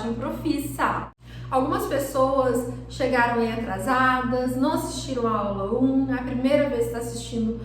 modelagem profissa. Algumas pessoas chegaram aí atrasadas, não assistiram a aula 1, é a primeira vez que está assistindo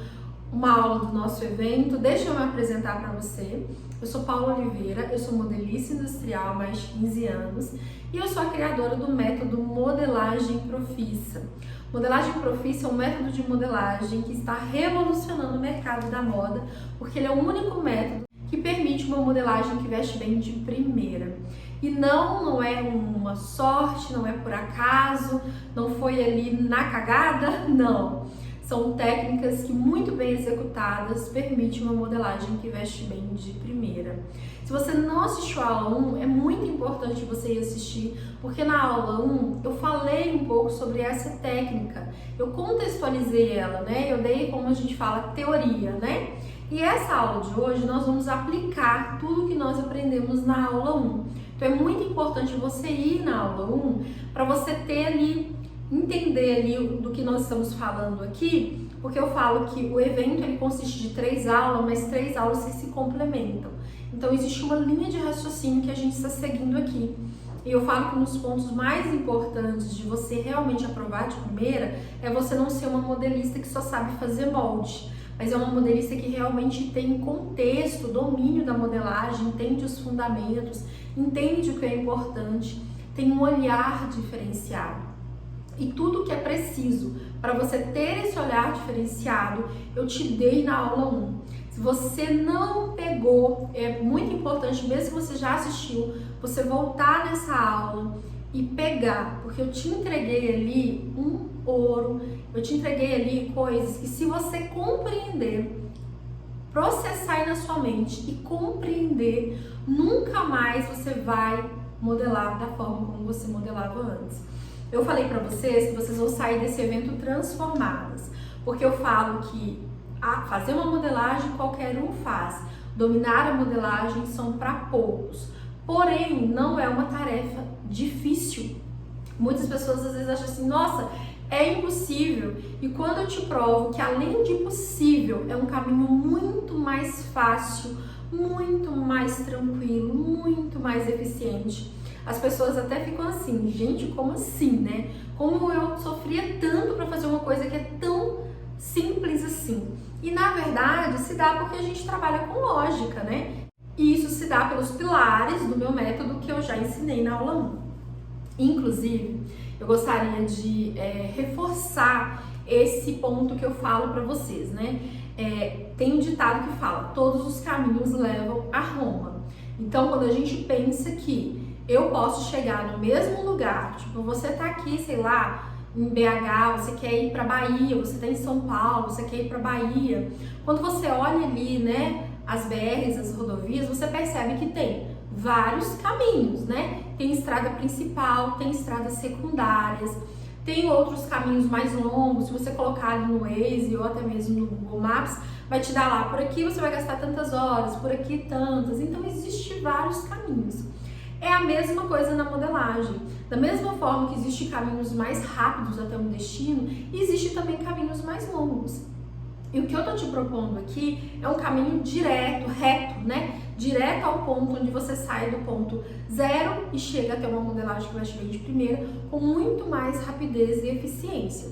uma aula do nosso evento. Deixa eu me apresentar para você. Eu sou Paula Oliveira, eu sou modelista industrial há mais de 15 anos e eu sou a criadora do método Modelagem Profissa. Modelagem Profissa é um método de modelagem que está revolucionando o mercado da moda, porque ele é o único método que permite uma modelagem que veste bem de primeira. E não é uma sorte, não é por acaso, não foi ali na cagada, não. São técnicas que, muito bem executadas, permitem uma modelagem que veste bem de primeira. Se você não assistiu a aula 1, é muito importante você ir assistir, porque na aula 1 eu falei um pouco sobre essa técnica, eu contextualizei ela, né? Eu dei, como a gente fala, teoria, né? E essa aula de hoje nós vamos aplicar tudo que nós aprendemos na aula 1. Então é muito importante você ir na aula 1 para você ter ali, entender ali do que nós estamos falando aqui, porque eu falo que o evento ele consiste de 3 aulas, mas 3 aulas que se complementam. Então existe uma linha de raciocínio que a gente está seguindo aqui. E eu falo que um dos pontos mais importantes de você realmente aprovar de primeira é você não ser uma modelista que só sabe fazer molde, mas é uma modelista que realmente tem contexto, domínio da modelagem, entende os fundamentos, entende o que é importante, tem um olhar diferenciado. E tudo que é preciso para você ter esse olhar diferenciado, eu te dei na aula 1. Se você não pegou, é muito importante, mesmo se você já assistiu, você voltar nessa aula e pegar, porque eu te entreguei ali um ouro, eu te entreguei ali coisas que, se você compreender, processar aí na sua mente e compreender, nunca mais você vai modelar da forma como você modelava antes. Eu falei para vocês que vocês vão sair desse evento transformadas, porque eu falo que fazer uma modelagem qualquer um faz, dominar a modelagem são para poucos, porém não é uma tarefa difícil. Muitas pessoas às vezes acham assim, nossa, é impossível, e quando eu te provo que além de possível, é um caminho muito mais fácil, muito mais tranquilo, muito mais eficiente, as pessoas até ficam assim, gente, como assim, né? Como eu sofria tanto para fazer uma coisa que é tão simples assim? E na verdade se dá porque a gente trabalha com lógica, né? E isso se dá pelos pilares do meu método que eu já ensinei na aula 1. Inclusive, eu gostaria de reforçar esse ponto que eu falo para vocês, né? Tem um ditado que fala, todos os caminhos levam a Roma. Então, quando a gente pensa que eu posso chegar no mesmo lugar, tipo, você tá aqui, sei lá, em BH, você quer ir para Bahia, você tá em São Paulo, você quer ir para Bahia. Quando você olha ali, né, as BRs, as rodovias, você percebe que tem vários caminhos, né? Tem estrada principal, tem estradas secundárias, tem outros caminhos mais longos. Se você colocar ali no Waze ou até mesmo no Google Maps, vai te dar lá, por aqui você vai gastar tantas horas, por aqui tantas. Então existem vários caminhos. É a mesma coisa na modelagem. Da mesma forma que existem caminhos mais rápidos até um destino, existem também caminhos mais longos. E o que eu tô te propondo aqui é um caminho direto, reto, né? Direto ao ponto onde você sai do ponto 0 e chega até uma modelagem que vai te bem de primeira com muito mais rapidez e eficiência.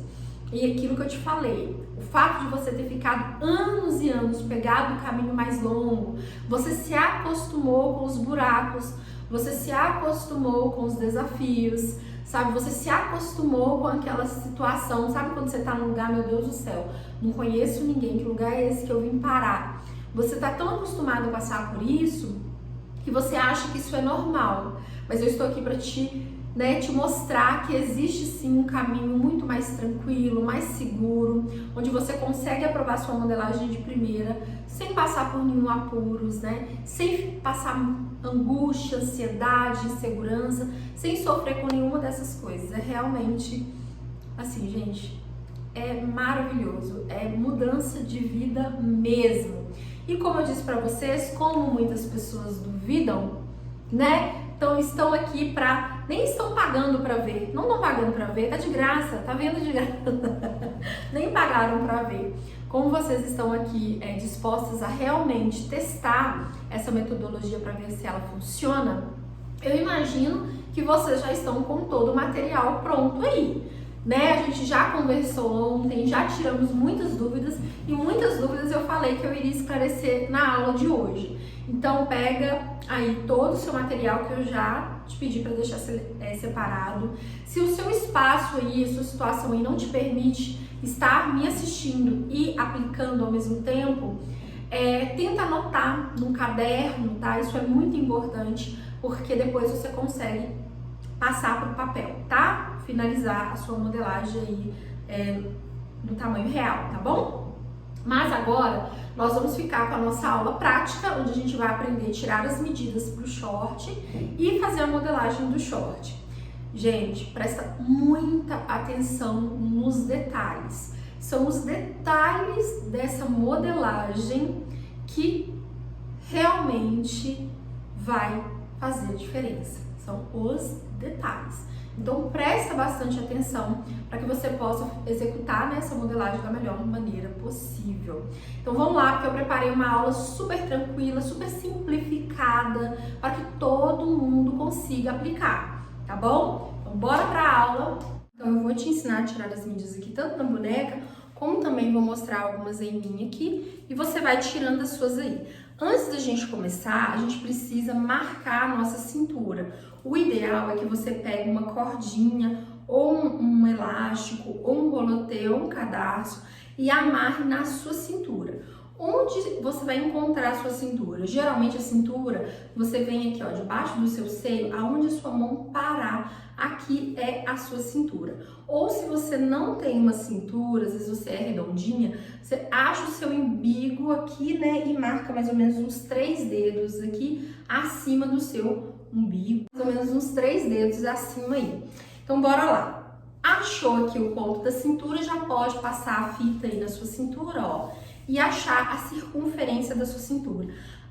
E aquilo que eu te falei, o fato de você ter ficado anos e anos pegado o caminho mais longo, você se acostumou com os buracos, você se acostumou com os desafios, sabe? Você se acostumou com aquela situação, sabe quando você tá num lugar, meu Deus do céu, não conheço ninguém, que lugar é esse que eu vim parar? Você tá tão acostumado a passar por isso que você acha que isso é normal, mas eu estou aqui para te mostrar que existe sim um caminho muito mais tranquilo, mais seguro, onde você consegue aprovar sua modelagem de primeira sem passar por nenhum apuros, né? Sem passar angústia, ansiedade, insegurança, sem sofrer com nenhuma dessas coisas. É realmente assim, gente, é maravilhoso, é mudança de vida mesmo. E como eu disse para vocês, como muitas pessoas duvidam, né? Então estão aqui nem estão pagando para ver, não estão pagando para ver, tá de graça, tá vendo de graça, nem pagaram para ver. Como vocês estão aqui dispostas a realmente testar essa metodologia para ver se ela funciona, eu imagino que vocês já estão com todo o material pronto aí, né? A gente já conversou ontem, já tiramos muitas dúvidas e muitas dúvidas eu falei que eu iria esclarecer na aula de hoje. Então pega aí todo o seu material que eu já te pedi para deixar separado. Se o seu espaço aí, a sua situação aí não te permite estar me assistindo e aplicando ao mesmo tempo, tenta anotar num caderno, tá? Isso é muito importante, porque depois você consegue passar para o papel, tá? Finalizar a sua modelagem aí no tamanho real, tá bom? Mas agora nós vamos ficar com a nossa aula prática, onde a gente vai aprender a tirar as medidas para o short e fazer a modelagem do short. Gente, presta muita atenção nos detalhes. São os detalhes dessa modelagem que realmente vai fazer diferença. São os detalhes. Então presta bastante atenção para que você possa executar essa modelagem da melhor maneira possível. Então vamos lá, porque eu preparei uma aula super tranquila, super simplificada, para que todo mundo consiga aplicar, tá bom? Então bora para a aula. Então eu vou te ensinar a tirar as medidas aqui, tanto na boneca, como também vou mostrar algumas em mim aqui, e você vai tirando as suas aí. Antes da gente começar, a gente precisa marcar a nossa cintura. O ideal é que você pegue uma cordinha, ou um elástico, ou um rolotê, ou um cadarço, e amarre na sua cintura. Onde você vai encontrar a sua cintura? Geralmente a cintura, você vem aqui, ó, debaixo do seu seio, aonde a sua mão parar, aqui é a sua cintura. Ou se você não tem uma cintura, às vezes você é redondinha, você acha o seu umbigo aqui, né, e marca mais ou menos uns 3 dedos aqui acima do seu umbigo, mais ou menos uns 3 dedos acima aí. Então bora lá. Achou aqui o ponto da cintura, já pode passar a fita aí na sua cintura, ó, e achar a circunferência da sua cintura.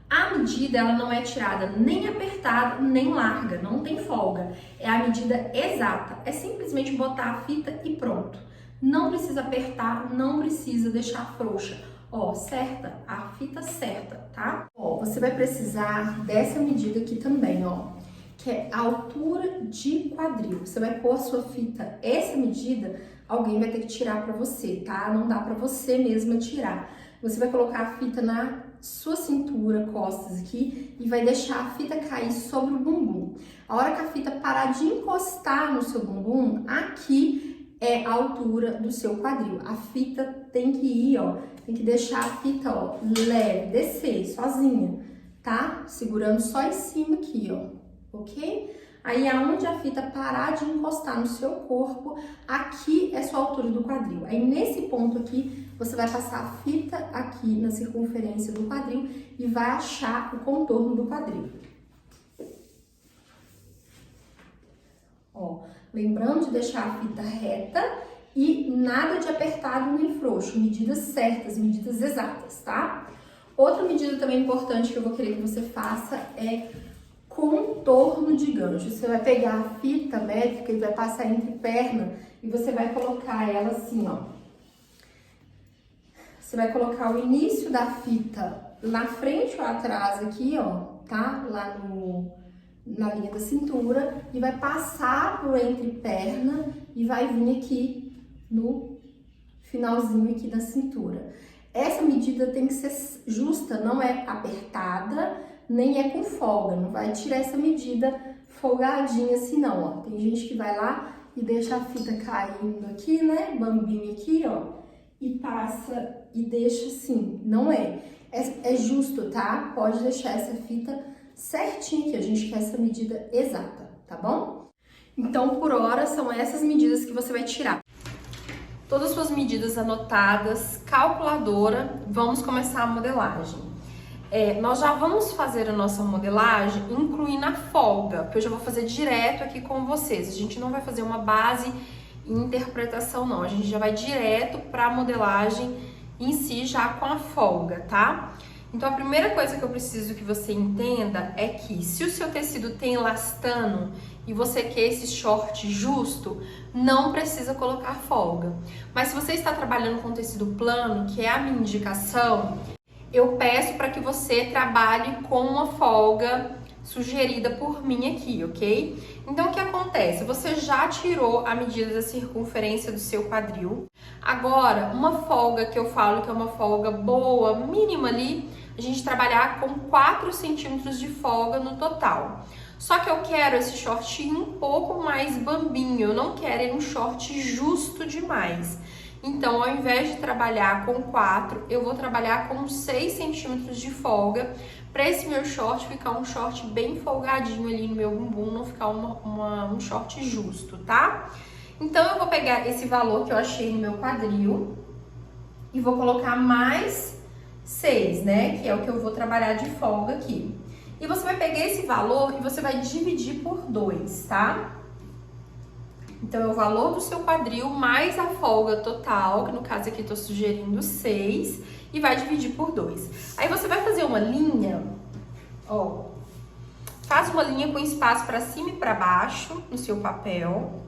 A medida, ela não é tirada nem apertada, nem larga, não tem folga. É a medida exata, é simplesmente botar a fita e pronto. Não precisa apertar, não precisa deixar frouxa. Ó, certa, a fita certa, tá? Ó, você vai precisar dessa medida aqui também, ó, que é a altura de quadril. Você vai pôr a sua fita, essa medida, alguém vai ter que tirar pra você, tá? Não dá pra você mesma tirar. Você vai colocar a fita na sua cintura, costas aqui, e vai deixar a fita cair sobre o bumbum. A hora que a fita parar de encostar no seu bumbum, aqui é a altura do seu quadril. A fita tem que ir, ó, tem que deixar a fita, ó, leve, descer, sozinha, tá? Segurando só em cima aqui, ó, ok? Aí, aonde a fita parar de encostar no seu corpo, aqui é sua altura do quadril. Aí, nesse ponto aqui, você vai passar a fita aqui na circunferência do quadril e vai achar o contorno do quadril. Ó, lembrando de deixar a fita reta e nada de apertado nem frouxo. Medidas certas, medidas exatas, tá? Outra medida também importante que eu vou querer que você faça é contorno de gancho. Você vai pegar a fita métrica e vai passar entre perna e você vai colocar ela assim, ó. Você vai colocar o início da fita na frente ou atrás aqui, ó, tá? Lá na linha da cintura e vai passar por entre perna e vai vir aqui no finalzinho aqui da cintura. Essa medida tem que ser justa, não é apertada, nem é com folga, não vai tirar essa medida folgadinha assim não, ó. Tem gente que vai lá e deixa a fita caindo aqui, né, bambinha aqui, ó, e passa e deixa assim, não é. É justo, tá? Pode deixar essa fita certinha aqui, a gente quer essa medida exata, tá bom? Então, por hora, são essas medidas que você vai tirar. Todas as suas medidas anotadas, calculadora, vamos começar a modelagem. Nós já vamos fazer a nossa modelagem incluindo a folga, porque eu já vou fazer direto aqui com vocês. A gente não vai fazer uma base e interpretação não, a gente já vai direto para a modelagem em si já com a folga, tá? Então a primeira coisa que eu preciso que você entenda é que se o seu tecido tem elastano e você quer esse short justo, não precisa colocar folga. Mas se você está trabalhando com tecido plano, que é a minha indicação, eu peço para que você trabalhe com uma folga sugerida por mim aqui, ok? Então, o que acontece? Você já tirou a medida da circunferência do seu quadril. Agora, uma folga que eu falo que é uma folga boa, mínima ali, a gente trabalhar com 4 centímetros de folga no total. Só que eu quero esse shortinho um pouco mais bambinho, eu não quero ele um short justo demais. Então, ao invés de trabalhar com 4, eu vou trabalhar com 6 centímetros de folga, para esse meu short ficar um short bem folgadinho ali no meu bumbum, não ficar um short justo, tá? Então, eu vou pegar esse valor que eu achei no meu quadril e vou colocar mais 6, né? Que é o que eu vou trabalhar de folga aqui. E você vai pegar esse valor e você vai dividir por 2, tá? Então, é o valor do seu quadril mais a folga total, que no caso aqui eu tô sugerindo 6, e vai dividir por 2. Aí você vai fazer uma linha, ó, faz uma linha com espaço para cima e para baixo no seu papel.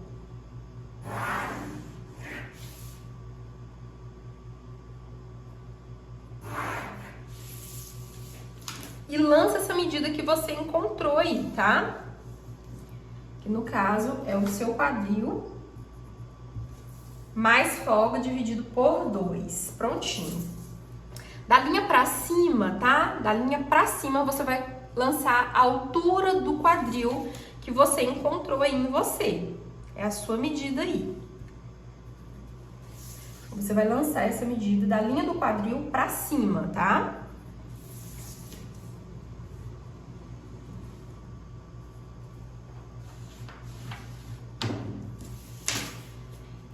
E lança essa medida que você encontrou aí, tá? Que no caso é o seu quadril mais folga dividido por 2. Prontinho. Da linha pra cima, tá? Da linha pra cima você vai lançar a altura do quadril que você encontrou aí em você. É a sua medida aí. Você vai lançar essa medida da linha do quadril pra cima, tá?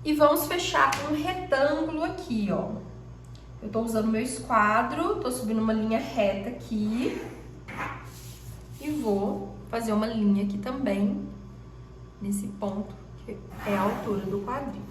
E vamos fechar um retângulo aqui, ó. Eu tô usando meu esquadro, tô subindo uma linha reta aqui. E vou fazer uma linha aqui também, nesse ponto, que é a altura do quadril.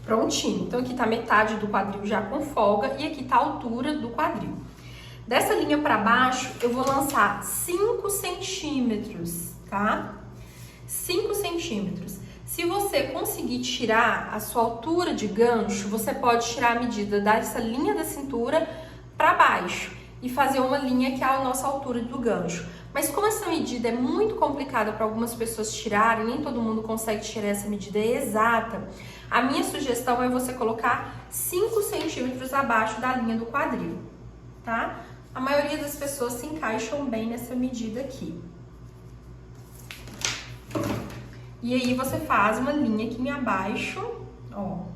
Prontinho. Então, aqui tá metade do quadril já com folga e aqui tá a altura do quadril. Dessa linha pra baixo, eu vou lançar 5 centímetros, tá? 5 centímetros. Se você conseguir tirar a sua altura de gancho, você pode tirar a medida dessa linha da cintura pra baixo e fazer uma linha que é a nossa altura do gancho. Mas como essa medida é muito complicada para algumas pessoas tirarem, nem todo mundo consegue tirar essa medida exata, a minha sugestão é você colocar 5 centímetros abaixo da linha do quadril, tá? A maioria das pessoas se encaixam bem nessa medida aqui. E aí você faz uma linha aqui abaixo, ó.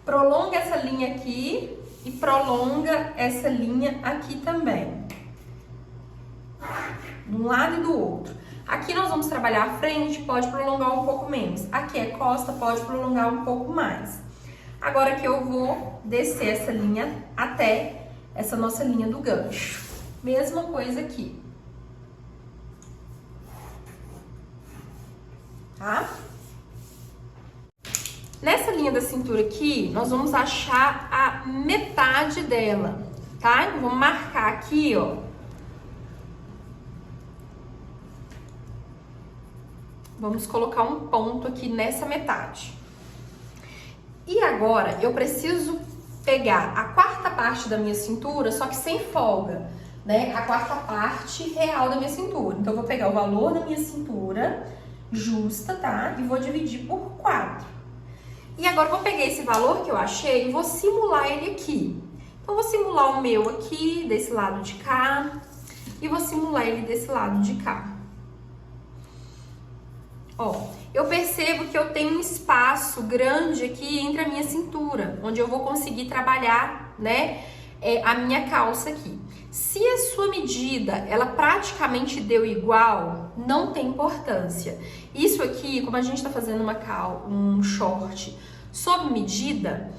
Prolonga essa linha aqui e prolonga essa linha aqui também. De um lado e do outro. Aqui nós vamos trabalhar a frente, pode prolongar um pouco menos. Aqui é costa, pode prolongar um pouco mais. Agora aqui eu vou descer essa linha até essa nossa linha do gancho. Mesma coisa aqui. Tá? Nessa linha da cintura aqui, nós vamos achar a metade dela, tá? Então, vamos marcar aqui, ó. Vamos colocar um ponto aqui nessa metade. E agora, eu preciso pegar a quarta parte da minha cintura, só que sem folga, né? A quarta parte real da minha cintura. Então, eu vou pegar o valor da minha cintura justa, tá? E vou dividir por 4. E agora eu vou pegar esse valor que eu achei e vou simular ele aqui. Então, eu vou simular o meu aqui, desse lado de cá, e vou simular ele desse lado de cá. Ó, eu percebo que eu tenho um espaço grande aqui entre a minha cintura, onde eu vou conseguir trabalhar, né, a minha calça aqui. Se a sua medida, ela praticamente deu igual, não tem importância. Isso aqui, como a gente tá fazendo um short sob medida,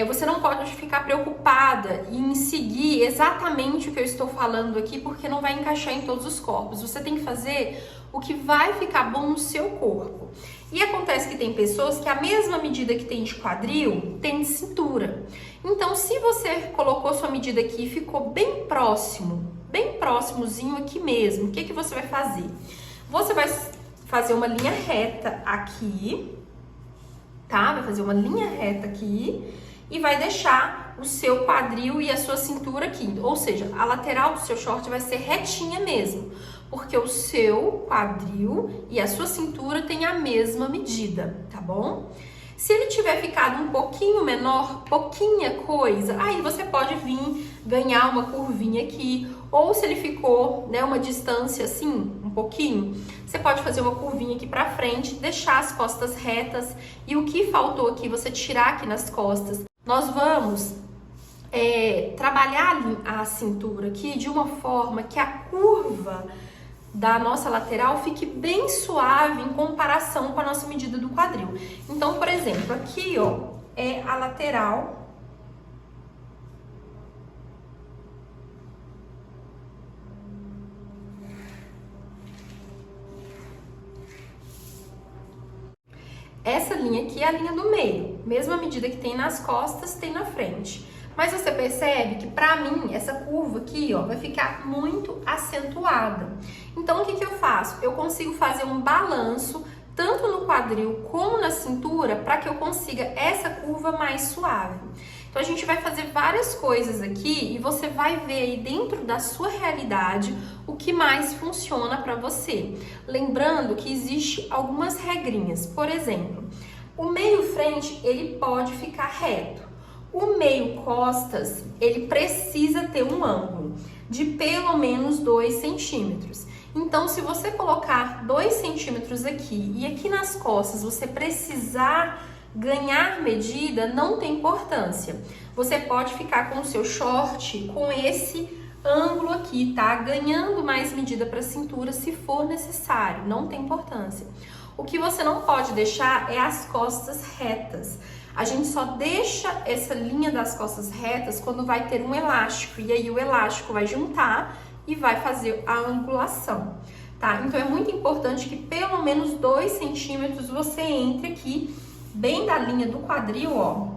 você não pode ficar preocupada em seguir exatamente o que eu estou falando aqui, porque não vai encaixar em todos os corpos. Você tem que fazer o que vai ficar bom no seu corpo. E acontece que tem pessoas que a mesma medida que tem de quadril, tem de cintura. Então, se você colocou sua medida aqui e ficou bem próximozinho aqui mesmo, o que que você vai fazer? Você vai fazer uma linha reta aqui, tá? Vai fazer uma linha reta aqui e vai deixar o seu quadril e a sua cintura aqui. Ou seja, a lateral do seu short vai ser retinha mesmo, porque o seu quadril e a sua cintura tem a mesma medida, tá bom? Se ele tiver ficado um pouquinho menor, pouquinha coisa, aí você pode vir ganhar uma curvinha aqui. Ou se ele ficou, né, uma distância assim, um pouquinho, você pode fazer uma curvinha aqui pra frente, deixar as costas retas. E o que faltou aqui, você tirar aqui nas costas. Nós vamos trabalhar a cintura aqui de uma forma que a curva da nossa lateral fique bem suave em comparação com a nossa medida do quadril. Então, por exemplo, aqui, ó, é a lateral. Essa linha aqui é a linha do meio. Mesma medida que tem nas costas, tem na frente. Mas você percebe que, pra mim, essa curva aqui, ó, vai ficar muito acentuada. Então, o que que eu faço? Eu consigo fazer um balanço, tanto no quadril como na cintura, para que eu consiga essa curva mais suave. Então, a gente vai fazer várias coisas aqui e você vai ver aí dentro da sua realidade o que mais funciona para você. Lembrando que existe algumas regrinhas. Por exemplo, o meio frente, ele pode ficar reto. O meio costas, ele precisa ter um ângulo de pelo menos 2 centímetros. Então, se você colocar 2 centímetros aqui e aqui nas costas você precisar ganhar medida, não tem importância. Você pode ficar com o seu short com esse ângulo aqui, tá? Ganhando mais medida para a cintura se for necessário, não tem importância. O que você não pode deixar é as costas retas. A gente só deixa essa linha das costas retas quando vai ter um elástico, e aí o elástico vai juntar e vai fazer a angulação, tá? Então é muito importante que pelo menos 2 centímetros você entre aqui, bem da linha do quadril, ó,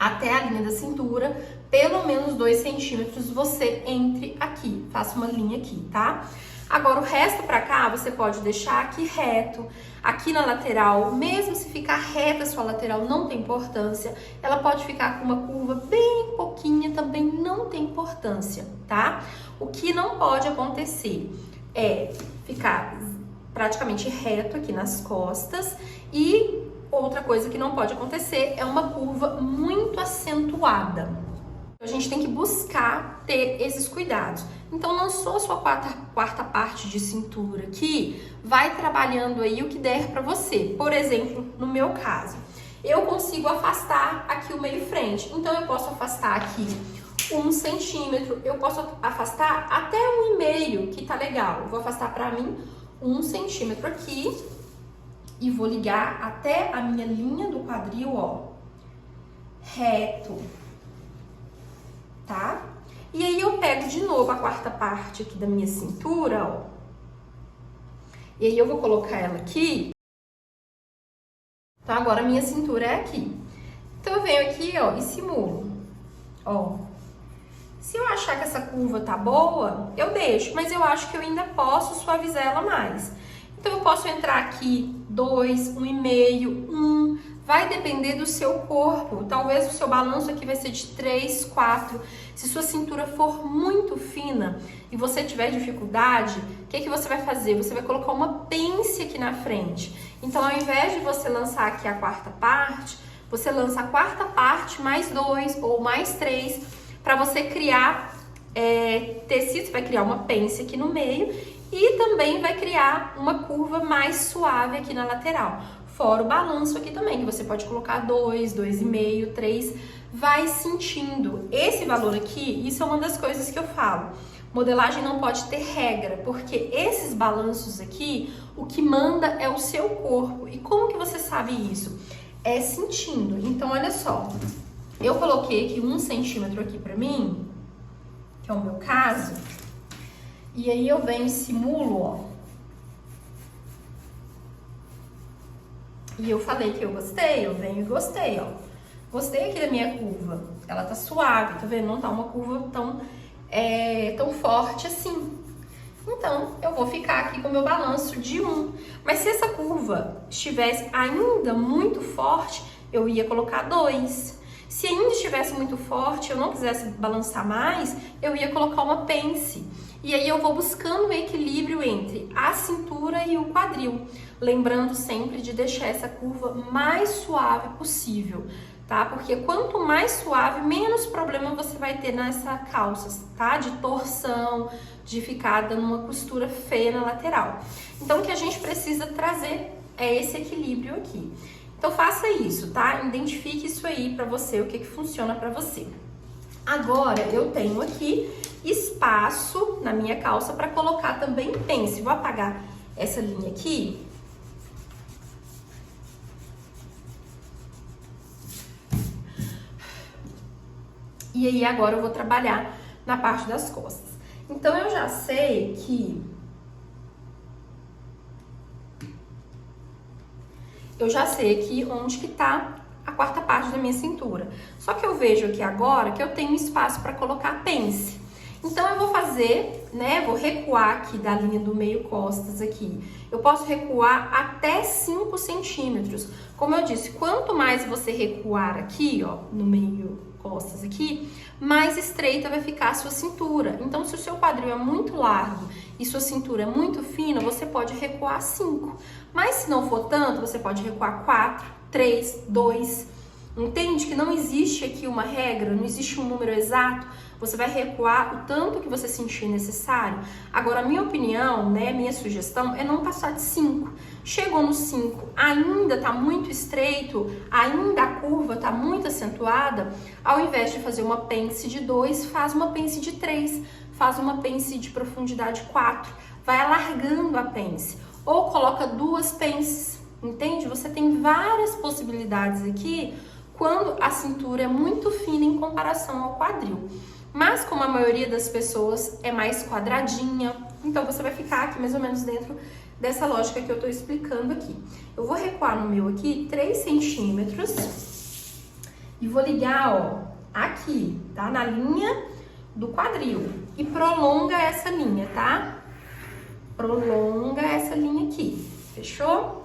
até a linha da cintura, pelo menos 2 centímetros você entre aqui, faça uma linha aqui, tá? Agora, o resto pra cá, você pode deixar aqui reto, aqui na lateral, mesmo se ficar reta a sua lateral, não tem importância. Ela pode ficar com uma curva bem pouquinha, também não tem importância, tá? O que não pode acontecer é ficar praticamente reto aqui nas costas e outra coisa que não pode acontecer é uma curva muito acentuada. A gente tem que buscar ter esses cuidados. Então, lançou a sua quarta parte de cintura aqui, vai trabalhando aí o que der pra você. Por exemplo, no meu caso, eu consigo afastar aqui o meio frente. Então, eu posso afastar aqui 1 centímetro, eu posso afastar até 1,5, que tá legal. Eu vou afastar pra mim 1 centímetro aqui e vou ligar até a minha linha do quadril, ó, reto. Tá? E aí eu pego de novo a quarta parte aqui da minha cintura, ó. E aí eu vou colocar ela aqui. Então agora a minha cintura é aqui. Então eu venho aqui, ó, e simulo. Ó. Se eu achar que essa curva tá boa, eu deixo, mas eu acho que eu ainda posso suavizar ela mais. Então eu posso entrar aqui 2, 1,5, 1. Vai depender do seu corpo. Talvez o seu balanço aqui vai ser de 3, 4. Se sua cintura for muito fina e você tiver dificuldade, o que que você vai fazer? Você vai colocar uma pence aqui na frente. Então, ao invés de você lançar aqui a quarta parte, você lança a quarta parte mais 2 ou mais 3 para você criar tecido. Você vai criar uma pence aqui no meio e também vai criar uma curva mais suave aqui na lateral. Fora o balanço aqui também, que você pode colocar 2, 2,5, 3, vai sentindo. Esse valor aqui, isso é uma das coisas que eu falo. Modelagem não pode ter regra, porque esses balanços aqui, o que manda é o seu corpo. E como que você sabe isso? É sentindo. Então, olha só, Eu coloquei aqui 1 centímetro aqui pra mim, que é o meu caso, e aí eu venho e simulo, ó. E eu falei que eu gostei, eu venho e gostei, ó. Gostei aqui da minha curva, ela tá suave, tá vendo? Não tá uma curva tão forte assim. Então, eu vou ficar aqui com o meu balanço de 1. Mas se essa curva estivesse ainda muito forte, eu ia colocar 2. Se ainda estivesse muito forte, eu não quisesse balançar mais, eu ia colocar uma pence. E aí eu vou buscando um equilíbrio entre a cintura e o quadril. Lembrando sempre de deixar essa curva mais suave possível, tá? Porque quanto mais suave, menos problema você vai ter nessa calça, tá? De torção, de ficar dando uma costura feia na lateral. Então, o que a gente precisa trazer é esse equilíbrio aqui. Então, faça isso, tá? Identifique isso aí pra você, o que funciona pra você. Agora, eu tenho aqui espaço na minha calça pra colocar também pence. Vou apagar essa linha aqui. E aí, agora eu vou trabalhar na parte das costas. Então, eu já sei que... onde que tá a quarta parte da minha cintura. Só que eu vejo aqui agora que eu tenho espaço para colocar pence. Então, eu vou fazer, né? Vou recuar aqui da linha do meio costas aqui. Eu posso recuar até 5 centímetros. Como eu disse, quanto mais você recuar aqui, ó, no meio costas aqui, mais estreita vai ficar a sua cintura. Então, se o seu quadril é muito largo e sua cintura é muito fina, você pode recuar 5. Mas se não for tanto, você pode recuar 4, 3, 2. Entende que não existe aqui uma regra, não existe um número exato. Você vai recuar o tanto que você sentir necessário. Agora, a minha opinião, né, minha sugestão é não passar de 5. Chegou no 5, ainda tá muito estreito, ainda a curva tá muito acentuada, ao invés de fazer uma pence de 2, faz uma pence de 3, faz uma pence de profundidade 4, vai alargando a pence. Ou coloca 2 pences, entende? Você tem várias possibilidades aqui quando a cintura é muito fina em comparação ao quadril. Mas como a maioria das pessoas é mais quadradinha, então você vai ficar aqui mais ou menos dentro dessa lógica que eu tô explicando aqui. Eu vou recuar no meu aqui 3 centímetros e vou ligar, ó, aqui, tá? Na linha do quadril. E prolonga essa linha, tá? Prolonga essa linha aqui, fechou?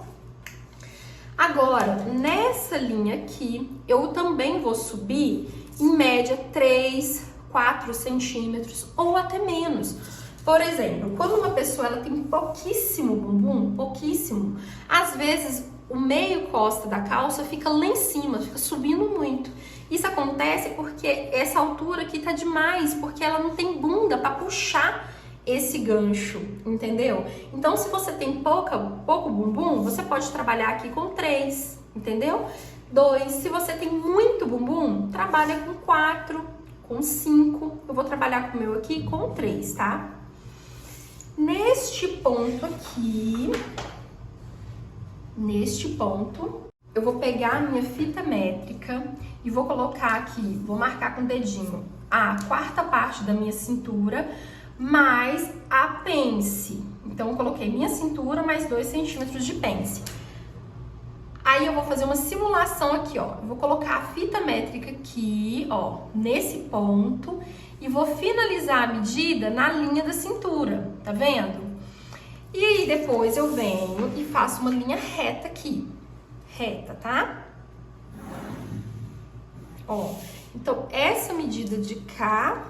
Agora, nessa linha aqui, eu também vou subir, em média, 3, 4 centímetros ou até menos. Por exemplo, quando uma pessoa ela tem pouquíssimo bumbum, pouquíssimo, às vezes o meio costa da calça fica lá em cima, fica subindo muito. Isso acontece porque essa altura aqui tá demais, porque ela não tem bunda para puxar esse gancho, entendeu? Então, se você tem pouco bumbum, você pode trabalhar aqui com 3, entendeu? 2, se você tem muito bumbum, trabalha com 4, com 5. Eu vou trabalhar com o meu aqui com 3, tá? Neste ponto aqui, eu vou pegar a minha fita métrica e vou colocar aqui, vou marcar com o dedinho a quarta parte da minha cintura, mais a pence. Então, eu coloquei minha cintura mais 2 centímetros de pence. Aí, eu vou fazer uma simulação aqui, ó. Eu vou colocar a fita métrica aqui, ó, nesse ponto. E vou finalizar a medida na linha da cintura, tá vendo? E aí, depois eu venho e faço uma linha reta aqui. Reta, tá? Ó, então, essa medida de cá,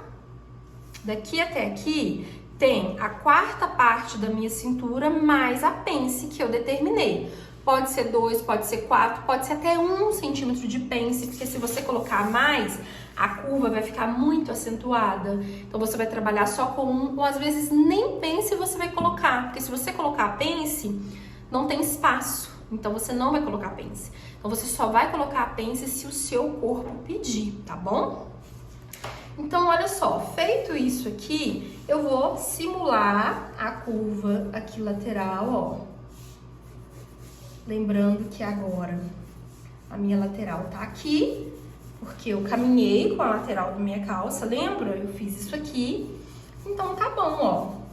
daqui até aqui, tem a quarta parte da minha cintura mais a pence que eu determinei. Pode ser 2, pode ser 4, pode ser até 1 centímetro de pence, porque se você colocar mais, a curva vai ficar muito acentuada. Então, você vai trabalhar só com 1, ou às vezes nem pence você vai colocar, porque se você colocar pence, não tem espaço. Então, você não vai colocar pence. Então, você só vai colocar a pence se o seu corpo pedir, tá bom? Então, olha só, feito isso aqui, eu vou simular a curva aqui lateral, ó. Lembrando que agora a minha lateral tá aqui, porque eu caminhei com a lateral da minha calça, lembra? Eu fiz isso aqui, então tá bom, ó.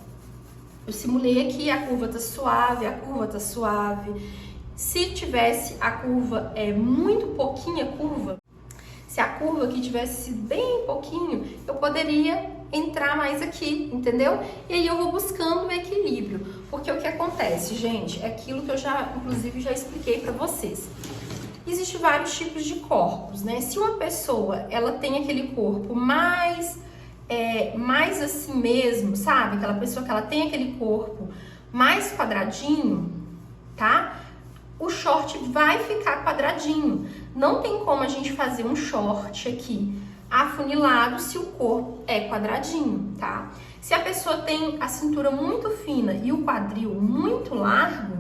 Eu simulei aqui, a curva tá suave, a curva tá suave. Se tivesse a curva, muito pouquinha curva, se a curva aqui tivesse sido bem pouquinho, eu poderia entrar mais aqui, entendeu? E aí eu vou buscando o equilíbrio, porque o que acontece, gente, é aquilo que eu já, inclusive, já expliquei pra vocês. Existem vários tipos de corpos, né? Se uma pessoa, ela tem aquele corpo mais assim mesmo, sabe? Aquela pessoa que ela tem aquele corpo mais quadradinho, tá? O short vai ficar quadradinho. Não tem como a gente fazer um short aqui afunilado se o corpo é quadradinho, tá? Se a pessoa tem a cintura muito fina e o quadril muito largo,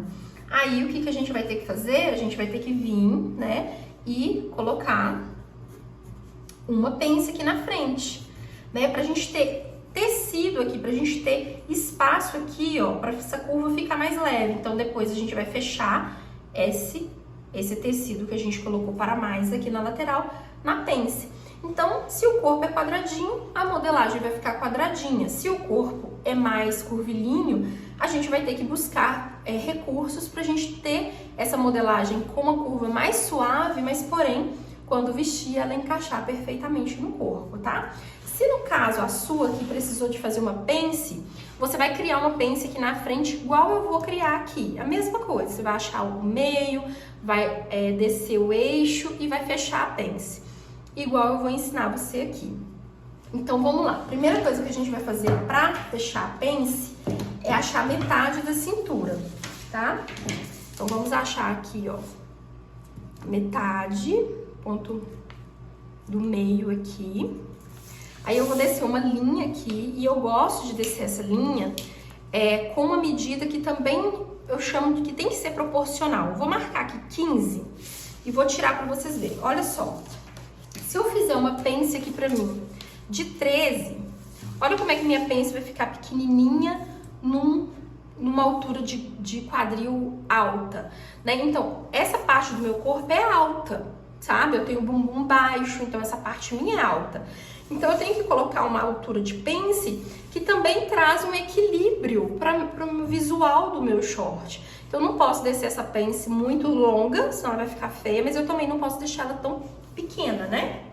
aí o que a gente vai ter que fazer? A gente vai ter que vir, né, e colocar uma pence aqui na frente, né? Pra gente ter tecido aqui, pra gente ter espaço aqui, ó, pra essa curva ficar mais leve. Então depois a gente vai fechar esse tecido que a gente colocou para mais aqui na lateral, na pence. Então, se o corpo é quadradinho, a modelagem vai ficar quadradinha. Se o corpo é mais curvilíneo, a gente vai ter que buscar recursos para a gente ter essa modelagem com uma curva mais suave, mas porém, quando vestir, ela encaixar perfeitamente no corpo, tá? Se no caso a sua que precisou de fazer uma pence, você vai criar uma pence aqui na frente, igual eu vou criar aqui. A mesma coisa, você vai achar o meio, vai descer o eixo e vai fechar a pence. Igual eu vou ensinar você aqui. Então vamos lá. Primeira coisa que a gente vai fazer para fechar a pence é achar metade da cintura, tá? Então vamos achar aqui, ó, metade, ponto do meio aqui. Aí eu vou descer uma linha aqui e eu gosto de descer essa linha com uma medida que também eu chamo de que tem que ser proporcional. Vou marcar aqui 15 e vou tirar para vocês verem. Olha só, se eu fizer uma pence aqui pra mim de 13, olha como é que minha pence vai ficar pequenininha numa altura de quadril alta, né? Então, essa parte do meu corpo é alta, sabe? Eu tenho o bumbum baixo, então essa parte minha é alta. Então, eu tenho que colocar uma altura de pence que também traz um equilíbrio para o visual do meu short. Então, eu não posso descer essa pence muito longa, senão ela vai ficar feia, mas eu também não posso deixar ela tão pequena, né?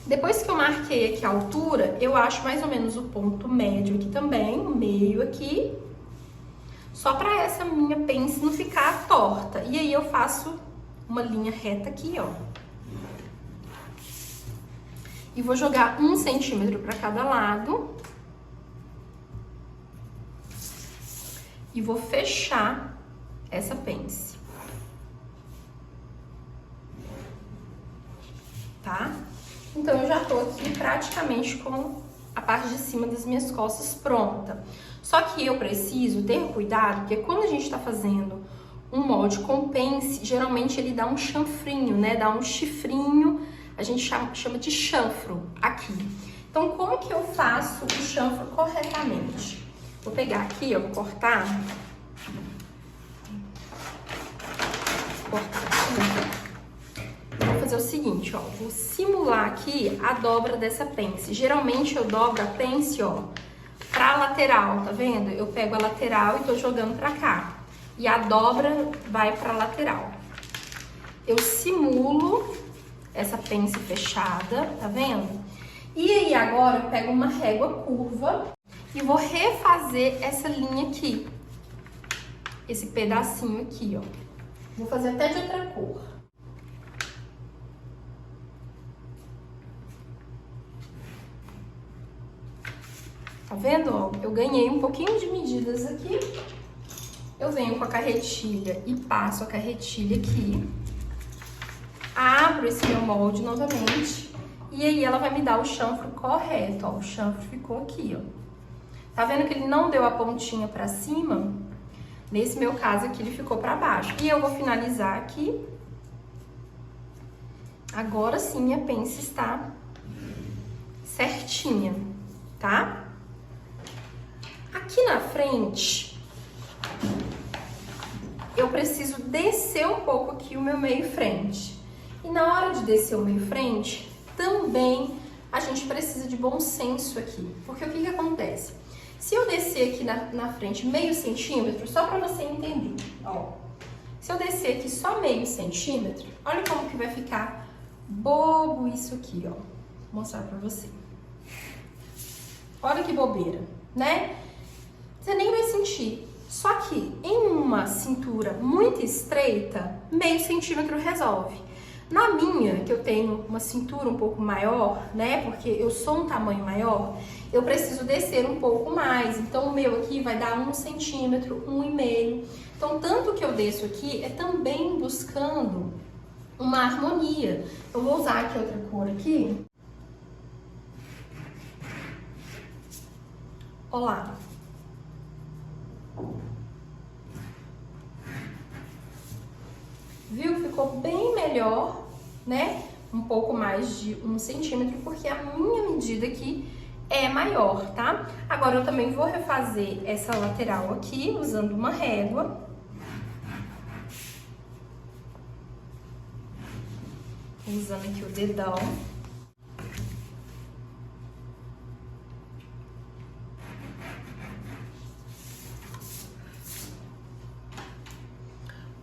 Depois que eu marquei aqui a altura, eu acho mais ou menos o ponto médio aqui também, o meio aqui, só para essa minha pence não ficar torta. E aí eu faço uma linha reta aqui, ó. E vou jogar 1 centímetro para cada lado. E vou fechar essa pence. Tá? Então, eu já tô aqui praticamente com a parte de cima das minhas costas pronta. Só que eu preciso ter cuidado, porque quando a gente tá fazendo um molde com pence, geralmente ele dá um chanfrinho, né? Dá um chifrinho, a gente chama de chanfro aqui. Então, como que eu faço o chanfro corretamente? Vou pegar aqui, ó, vou cortar. Vou fazer o seguinte, ó, vou simular aqui a dobra dessa pence. Geralmente eu dobro a pence, ó, pra lateral, tá vendo? Eu pego a lateral e tô jogando pra cá. E a dobra vai pra lateral. Eu simulo essa pence fechada, tá vendo? E aí agora eu pego uma régua curva e vou refazer essa linha aqui. Esse pedacinho aqui, ó. Vou fazer até de outra cor. Tá vendo, ó? Eu ganhei um pouquinho de medidas aqui. Eu venho com a carretilha e passo a carretilha aqui. Abro esse meu molde novamente. E aí ela vai me dar o chanfro correto, ó. O chanfro ficou aqui, ó. Tá vendo que ele não deu a pontinha pra cima? Nesse meu caso aqui, ele ficou pra baixo. E eu vou finalizar aqui. Agora sim, minha pence está certinha, tá? Aqui na frente, eu preciso descer um pouco aqui o meu meio frente. E na hora de descer o meio frente, também a gente precisa de bom senso aqui. Porque o que acontece? Se eu descer aqui na frente meio centímetro, só para você entender, ó. Se eu descer aqui só meio centímetro, olha como que vai ficar bobo isso aqui, ó. Vou mostrar pra você. Olha que bobeira, né? Você nem vai sentir. Só que em uma cintura muito estreita, meio centímetro resolve. Na minha, que eu tenho uma cintura um pouco maior, né? Porque eu sou um tamanho maior, eu preciso descer um pouco mais. Então, o meu aqui vai dar 1 centímetro, 1,5. Então, tanto que eu desço aqui é também buscando uma harmonia. Eu vou usar aqui outra cor aqui. Olha lá. Viu? Ficou bem melhor, né? Um pouco mais de 1 centímetro, porque a minha medida aqui é maior, tá? Agora, eu também vou refazer essa lateral aqui, usando uma régua. Usando aqui o dedão.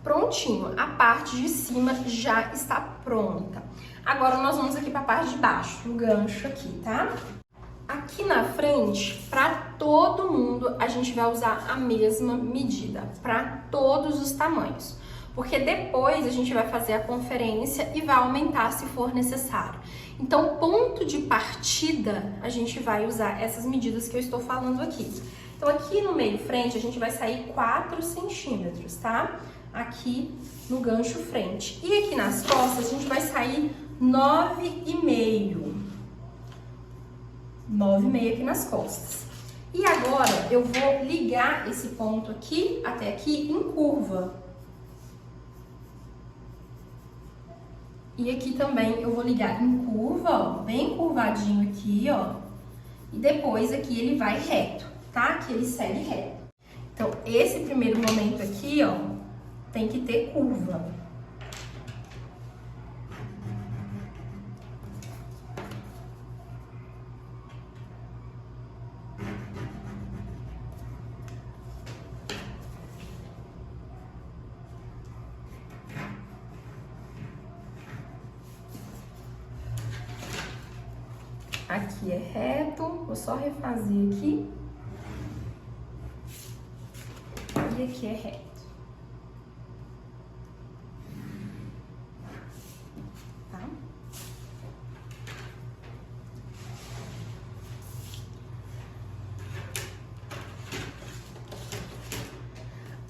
Prontinho, a parte de cima já está pronta. Agora nós vamos aqui para a parte de baixo, o gancho aqui, tá? Aqui na frente, para todo mundo, a gente vai usar a mesma medida, para todos os tamanhos. Porque depois a gente vai fazer a conferência e vai aumentar se for necessário. Então, ponto de partida, a gente vai usar essas medidas que eu estou falando aqui. Então, aqui no meio frente, a gente vai sair 4 centímetros, tá? Aqui no gancho frente. E aqui nas costas, a gente vai sair 9,5. 9,5 aqui nas costas. E agora, eu vou ligar esse ponto aqui, até aqui, em curva. E aqui também eu vou ligar em curva, ó, bem curvadinho aqui, ó. E depois aqui ele vai reto, tá? Aqui ele segue reto. Então, esse primeiro momento aqui, ó, tem que ter curva. Aqui é reto, vou só refazer aqui. E aqui é reto. Tá?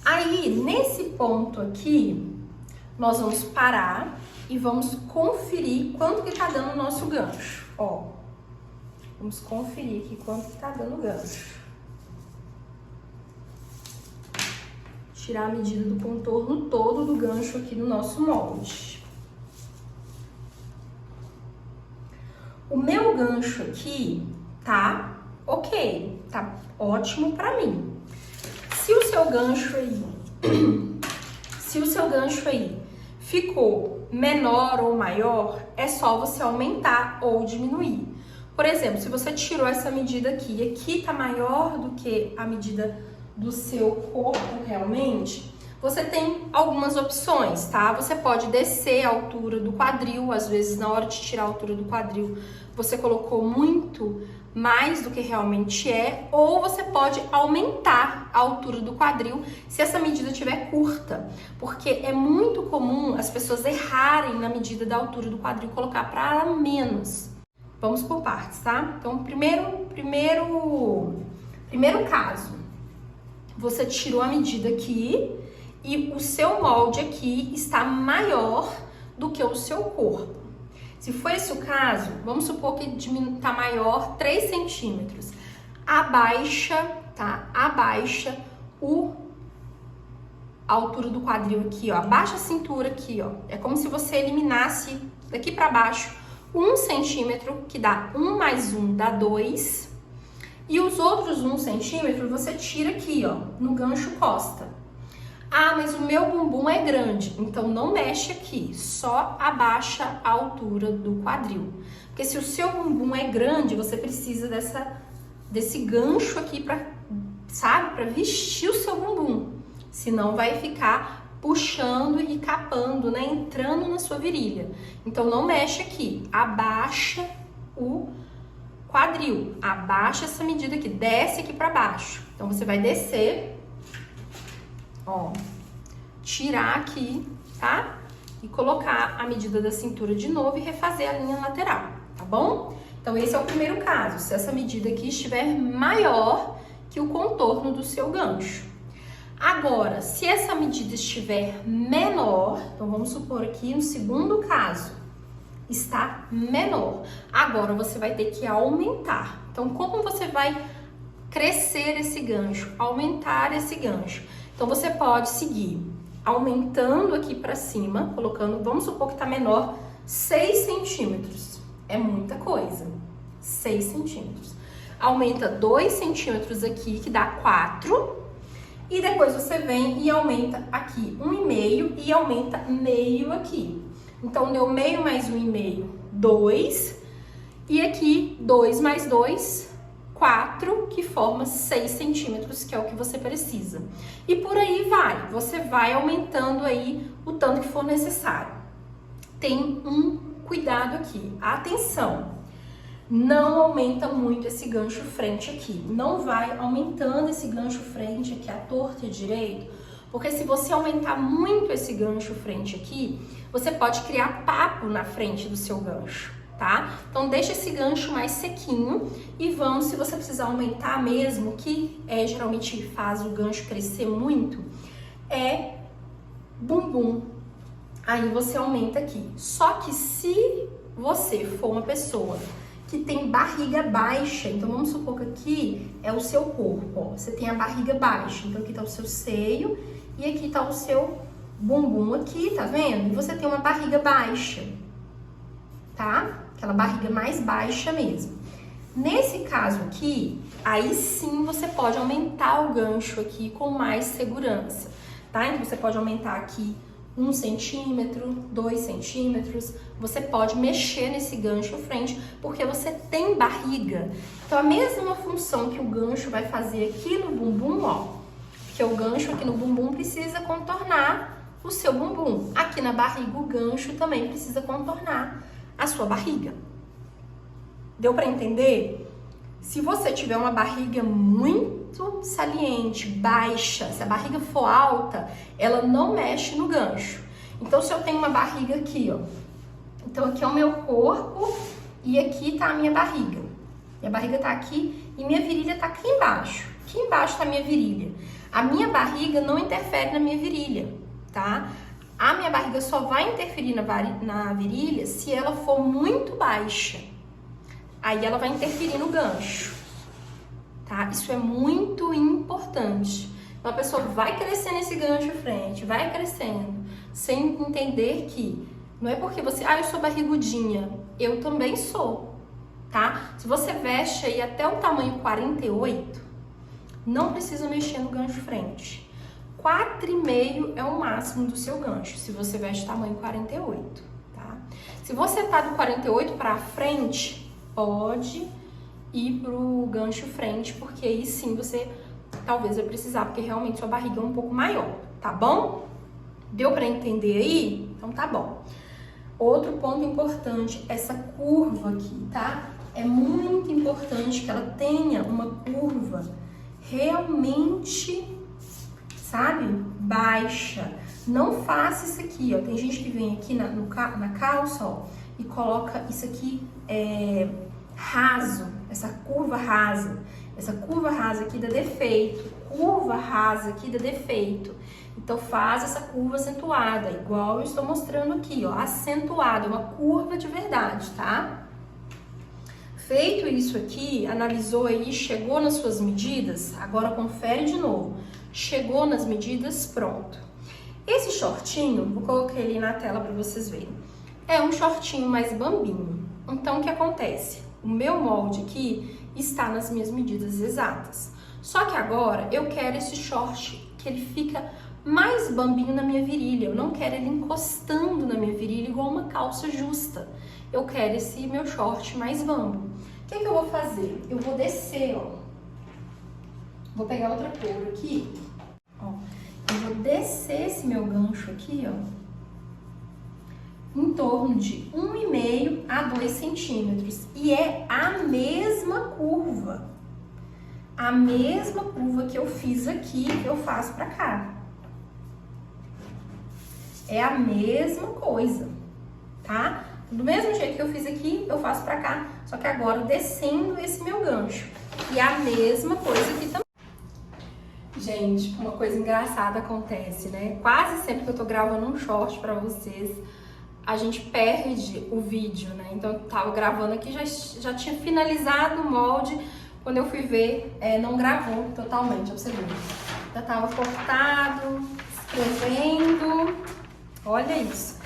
Aí, nesse ponto aqui, nós vamos parar e vamos conferir quanto que tá dando o nosso gancho, ó. Vamos conferir aqui quanto que tá dando o gancho. Tirar a medida do contorno todo do gancho aqui no nosso molde. O meu gancho aqui tá ok, tá ótimo pra mim. Se o seu gancho aí, ficou menor ou maior, é só você aumentar ou diminuir. Por exemplo, se você tirou essa medida aqui e aqui tá maior do que a medida do seu corpo realmente, você tem algumas opções, tá? Você pode descer a altura do quadril, às vezes na hora de tirar a altura do quadril você colocou muito mais do que realmente é, ou você pode aumentar a altura do quadril se essa medida estiver curta, porque é muito comum as pessoas errarem na medida da altura do quadril, colocar para menos. Vamos por partes, tá? Então, primeiro caso, você tirou a medida aqui e o seu molde aqui está maior do que o seu corpo. Se for esse o caso, vamos supor que está maior 3 centímetros. Abaixa, tá? Abaixa a altura do quadril aqui, ó. Abaixa a cintura aqui, ó. É como se você eliminasse daqui para baixo 1 centímetro, que dá 1 mais 1 dá 2. E os outros 1 centímetro você tira aqui, ó, no gancho costa. Ah, mas o meu bumbum é grande, então não mexe aqui, só abaixa a altura do quadril. Porque se o seu bumbum é grande, você precisa desse gancho aqui para, sabe, para vestir o seu bumbum. Senão vai ficar puxando e capando, né, entrando na sua virilha. Então não mexe aqui, abaixa o quadril, abaixa essa medida aqui, desce aqui para baixo. Então você vai descer, ó, tirar aqui, tá? E colocar a medida da cintura de novo e refazer a linha lateral, tá bom? Então esse é o primeiro caso, se essa medida aqui estiver maior que o contorno do seu gancho. Agora, se essa medida estiver menor, então vamos supor aqui no segundo caso, está menor. Agora você vai ter que aumentar. Então, como você vai crescer esse gancho, aumentar esse gancho? Então, você pode seguir aumentando aqui para cima, colocando, vamos supor que está menor, 6 centímetros. É muita coisa. 6 centímetros. Aumenta 2 centímetros aqui, que dá 4. E depois você vem e aumenta aqui 1,5 e aumenta meio aqui. Então, deu meio mais 1,5, 2. E aqui, 2 mais 2, 4, que forma 6 centímetros, que é o que você precisa. E por aí vai. Você vai aumentando aí o tanto que for necessário. Tem um cuidado aqui. Atenção! Não aumenta muito esse gancho frente aqui. Não vai aumentando esse gancho frente aqui, à torta e direito, porque se você aumentar muito esse gancho frente aqui, você pode criar papo na frente do seu gancho, tá? Então deixa esse gancho mais sequinho e vamos, se você precisar aumentar mesmo, que geralmente faz o gancho crescer muito, é bumbum. Aí você aumenta aqui. Só que se você for uma pessoa que tem barriga baixa, então vamos supor que aqui é o seu corpo, ó, você tem a barriga baixa, então aqui tá o seu seio e aqui tá o seu bumbum aqui, tá vendo? E você tem uma barriga baixa, tá? Aquela barriga mais baixa mesmo. Nesse caso aqui, aí sim você pode aumentar o gancho aqui com mais segurança, tá? Então você pode aumentar aqui 1 centímetro, 2 centímetros, você pode mexer nesse gancho frente, porque você tem barriga. Então, a mesma função que o gancho vai fazer aqui no bumbum, ó, porque o gancho aqui no bumbum precisa contornar o seu bumbum. Aqui na barriga, o gancho também precisa contornar a sua barriga. Deu para entender? Se você tiver uma barriga muito saliente, baixa, se a barriga for alta, ela não mexe no gancho. Então, se eu tenho uma barriga aqui, ó, então aqui é o meu corpo e aqui tá a minha barriga. Minha barriga tá aqui e minha virilha tá aqui embaixo. Aqui embaixo tá a minha virilha. A minha barriga não interfere na minha virilha, tá? A minha barriga só vai interferir na virilha se ela for muito baixa. Aí ela vai interferir no gancho, tá? Isso é muito importante. Então a pessoa vai crescendo esse gancho frente, vai crescendo, sem entender que não é porque você, eu sou barrigudinha, eu também sou, tá? Se você veste aí até o tamanho 48, não precisa mexer no gancho frente. 4,5 é o máximo do seu gancho, se você veste tamanho 48, tá? Se você tá do 48 para frente, pode ir pro gancho frente, porque aí sim você talvez vai precisar, porque realmente sua barriga é um pouco maior, tá bom? Deu para entender aí? Então tá bom. Outro ponto importante, essa curva aqui, tá? É muito importante que ela tenha uma curva realmente, sabe, baixa. Não faça isso aqui, ó. Tem gente que vem aqui na calça, ó, e coloca isso aqui raso, essa curva rasa. Essa curva rasa aqui dá defeito, curva rasa aqui dá defeito. Então faz essa curva acentuada, igual eu estou mostrando aqui, ó, acentuada, uma curva de verdade, tá? Feito isso aqui, analisou aí, chegou nas suas medidas, agora confere de novo. Chegou nas medidas, pronto. Esse shortinho, vou colocar ele na tela para vocês verem. É um shortinho mais bambinho. Então o que acontece? O meu molde aqui está nas minhas medidas exatas. Só que agora eu quero esse short que ele fica mais bambinho na minha virilha. Eu não quero ele encostando na minha virilha igual uma calça justa. Eu quero esse meu short mais bambo. O que eu vou fazer? Eu vou descer, ó. Vou pegar outra cor aqui, ó. Eu vou descer esse meu gancho aqui, ó, em torno de 1,5 a 2 centímetros. E é a mesma curva. A mesma curva que eu fiz aqui, eu faço pra cá. É a mesma coisa, tá? Do mesmo jeito que eu fiz aqui, eu faço pra cá, só que agora descendo esse meu gancho. E a mesma coisa aqui também. Gente, uma coisa engraçada acontece, né? Quase sempre que eu tô gravando um short pra vocês, a gente perde o vídeo, né? Então eu tava gravando aqui, já tinha finalizado o molde, quando eu fui ver, não gravou totalmente, observou. Já tava cortado, escrevendo, olha isso.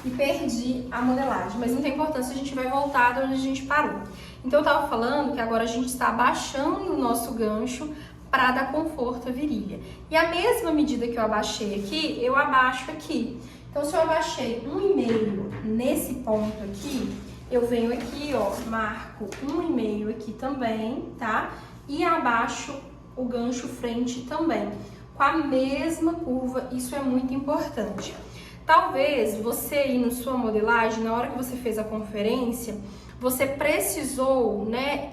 E perdi a modelagem, mas não tem importância, a gente vai voltar de onde a gente parou. Então eu tava falando que agora a gente está abaixando o nosso gancho para dar conforto à virilha. E a mesma medida que eu abaixei aqui, eu abaixo aqui. Então se eu abaixei 1,5 nesse ponto aqui, eu venho aqui, ó, marco 1,5 aqui também, tá? E abaixo o gancho frente também, com a mesma curva, isso é muito importante. Talvez você aí na sua modelagem, na hora que você fez a conferência, você precisou, né,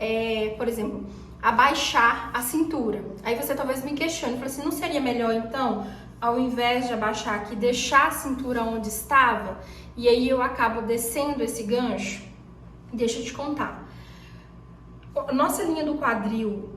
por exemplo, abaixar a cintura. Aí você talvez me questione, fala assim, não seria melhor então, ao invés de abaixar aqui, deixar a cintura onde estava? E aí eu acabo descendo esse gancho? Deixa eu te contar. Nossa linha do quadril,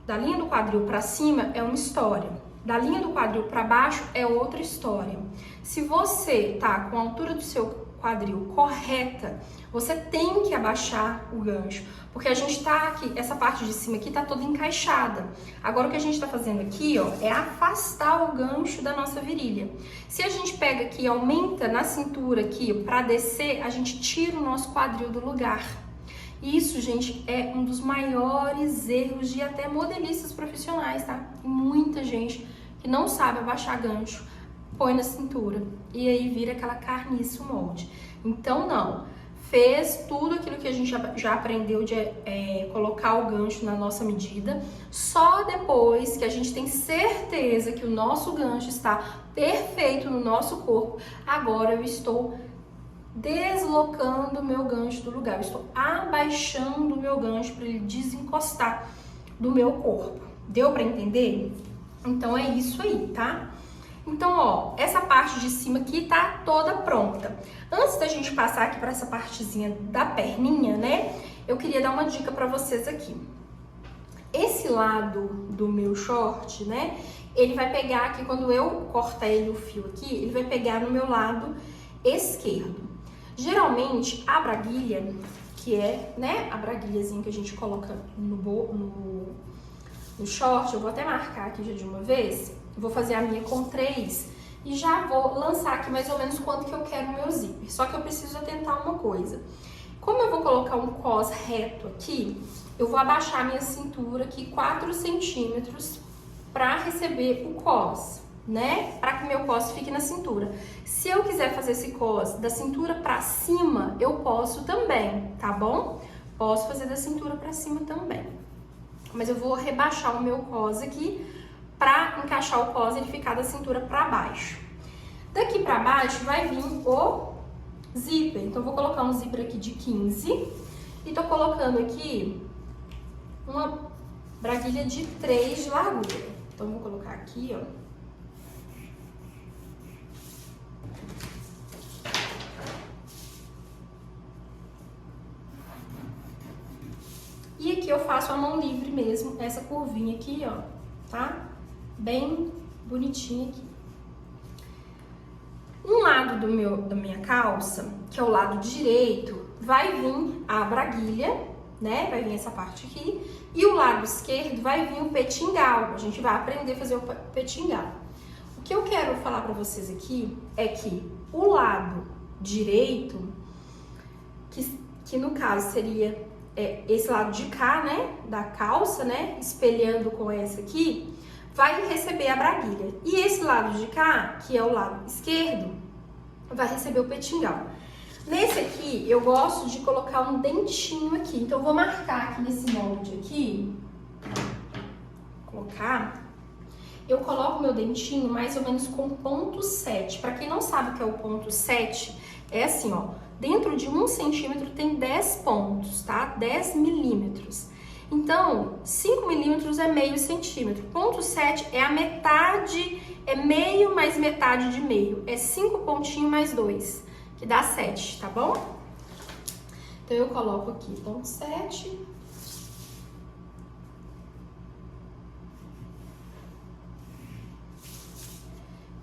da linha do quadril para cima é uma história. Da linha do quadril para baixo é outra história. Se você tá com a altura do seu quadril correta, você tem que abaixar o gancho, porque a gente tá aqui, essa parte de cima aqui tá toda encaixada. Agora o que a gente tá fazendo aqui, ó, é afastar o gancho da nossa virilha. Se a gente pega aqui e aumenta na cintura aqui para descer, a gente tira o nosso quadril do lugar. Isso, gente, é um dos maiores erros de até modelistas profissionais, tá? E muita gente que não sabe abaixar gancho, põe na cintura e aí vira aquela carniça o molde. Então, não. Fez tudo aquilo que a gente já aprendeu de colocar o gancho na nossa medida. Só depois que a gente tem certeza que o nosso gancho está perfeito no nosso corpo, agora eu estou deslocando o meu gancho do lugar. Eu estou abaixando o meu gancho para ele desencostar do meu corpo. Deu para entender? Então é isso aí, tá? Então, ó, essa parte de cima aqui tá toda pronta. Antes da gente passar aqui para essa partezinha da perninha, né? Eu queria dar uma dica para vocês aqui. Esse lado do meu short, né? Ele vai pegar aqui, quando eu cortar ele o fio aqui, ele vai pegar no meu lado esquerdo. Geralmente, a braguilha, que é, né, a braguilhazinha que a gente coloca no short, eu vou até marcar aqui já de uma vez. Vou fazer a minha com 3 e já vou lançar aqui mais ou menos quanto que eu quero o meu zíper. Só que eu preciso atentar uma coisa. Como eu vou colocar um cos reto aqui, eu vou abaixar a minha cintura aqui 4 centímetros para receber o cos, né? Para que meu cos fique na cintura. Se eu quiser fazer esse cos da cintura para cima, eu posso também, tá bom? Posso fazer da cintura para cima também. Mas eu vou rebaixar o meu cos aqui para encaixar o cos e ele ficar da cintura para baixo. Daqui para baixo vai vir o zíper. Então eu vou colocar um zíper aqui de 15 e tô colocando aqui uma braguilha de 3 de largura. Então vou colocar aqui, ó. E aqui eu faço a mão livre mesmo, essa curvinha aqui, ó, tá? Bem bonitinha aqui. Um lado da minha calça, que é o lado direito, vai vir a braguilha, né? Vai vir essa parte aqui. E o lado esquerdo vai vir o petingal. A gente vai aprender a fazer o petingal. O que eu quero falar pra vocês aqui é que o lado direito, que no caso seria esse lado de cá, né? Da calça, né? Espelhando com essa aqui, vai receber a braguilha. E esse lado de cá, que é o lado esquerdo, vai receber o petingal. Nesse aqui, eu gosto de colocar um dentinho aqui. Então, eu vou marcar aqui nesse molde aqui. Eu coloco meu dentinho mais ou menos com ponto 7. Para quem não sabe o que é o ponto 7, é assim, ó. Dentro de 1 centímetro tem 10 pontos, tá? 10 milímetros. Então, 5 milímetros é meio centímetro. Ponto 7 é a metade, é meio mais metade de meio. É 5 pontinhos mais 2, que dá 7, tá bom? Então, eu coloco aqui ponto 7.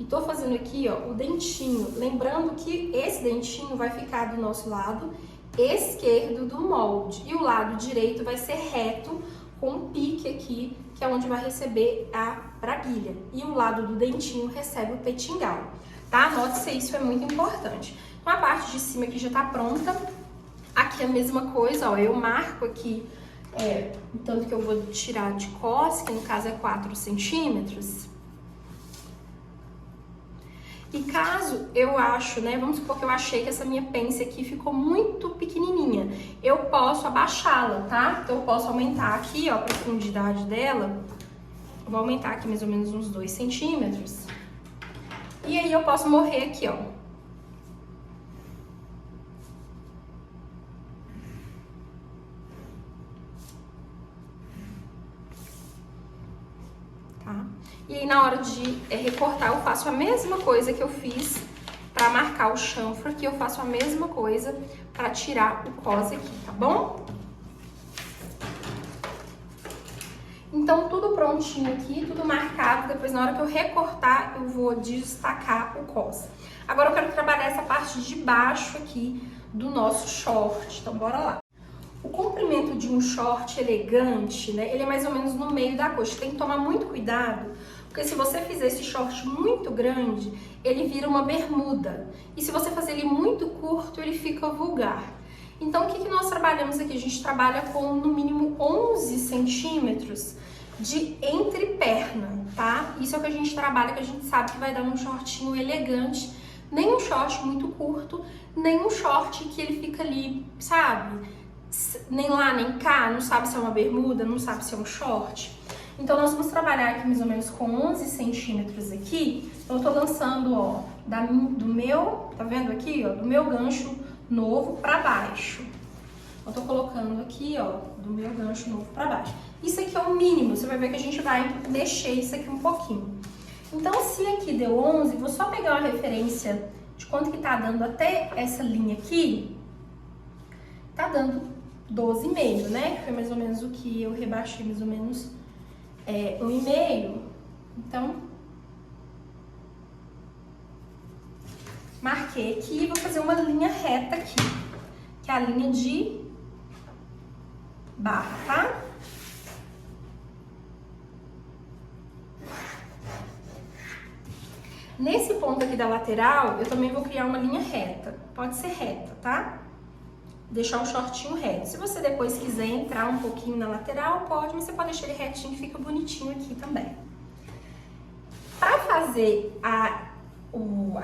E tô fazendo aqui, ó, o dentinho. Lembrando que esse dentinho vai ficar do nosso lado esquerdo do molde. E o lado direito vai ser reto, com um pique aqui, que é onde vai receber a braguilha. E o lado do dentinho recebe o petingal, tá? Anote-se, isso é muito importante. Então, a parte de cima aqui já tá pronta. Aqui a mesma coisa, ó, eu marco aqui, o tanto que eu vou tirar de cos, que no caso é 4 centímetros. E caso eu acho, né, vamos supor que eu achei que essa minha pence aqui ficou muito pequenininha, eu posso abaixá-la, tá? Então eu posso aumentar aqui, ó, a profundidade dela. Eu vou aumentar aqui mais ou menos uns 2 centímetros. E aí eu posso morrer aqui, ó. Tá? E aí, na hora de recortar, eu faço a mesma coisa que eu fiz para marcar o chanfro aqui, eu faço a mesma coisa para tirar o cos aqui, tá bom? Então, tudo prontinho aqui, tudo marcado. Depois, na hora que eu recortar, eu vou destacar o cos. Agora, eu quero trabalhar essa parte de baixo aqui do nosso short. Então, bora lá. O comprimento de um short elegante, né, ele é mais ou menos no meio da coxa. Tem que tomar muito cuidado, porque se você fizer esse short muito grande, ele vira uma bermuda. E se você fazer ele muito curto, ele fica vulgar. Então, o que nós trabalhamos aqui? A gente trabalha com, no mínimo, 11 centímetros de entreperna, tá? Isso é o que a gente trabalha, que a gente sabe que vai dar um shortinho elegante. Nem um short muito curto, nem um short que ele fica ali, sabe? Nem lá, nem cá, não sabe se é uma bermuda, não sabe se é um short. Então, nós vamos trabalhar aqui mais ou menos com 11 centímetros aqui. Então, eu tô lançando, ó, do meu, tá vendo aqui, ó, do meu gancho novo pra baixo. Eu tô colocando aqui, ó, do meu gancho novo pra baixo. Isso aqui é o mínimo, você vai ver que a gente vai mexer isso aqui um pouquinho. Então, se aqui deu 11, vou só pegar uma referência de quanto que tá dando até essa linha aqui. Tá dando 12,5, né? Que foi mais ou menos o que eu rebaixei, mais ou menos 1,5. Então, marquei aqui e vou fazer uma linha reta aqui, que é a linha de barra, tá? Nesse ponto aqui da lateral, eu também vou criar uma linha reta. Pode ser reta, tá? Deixar o shortinho reto. Se você depois quiser entrar um pouquinho na lateral, pode, mas você pode deixar ele retinho, fica bonitinho aqui também. Para fazer a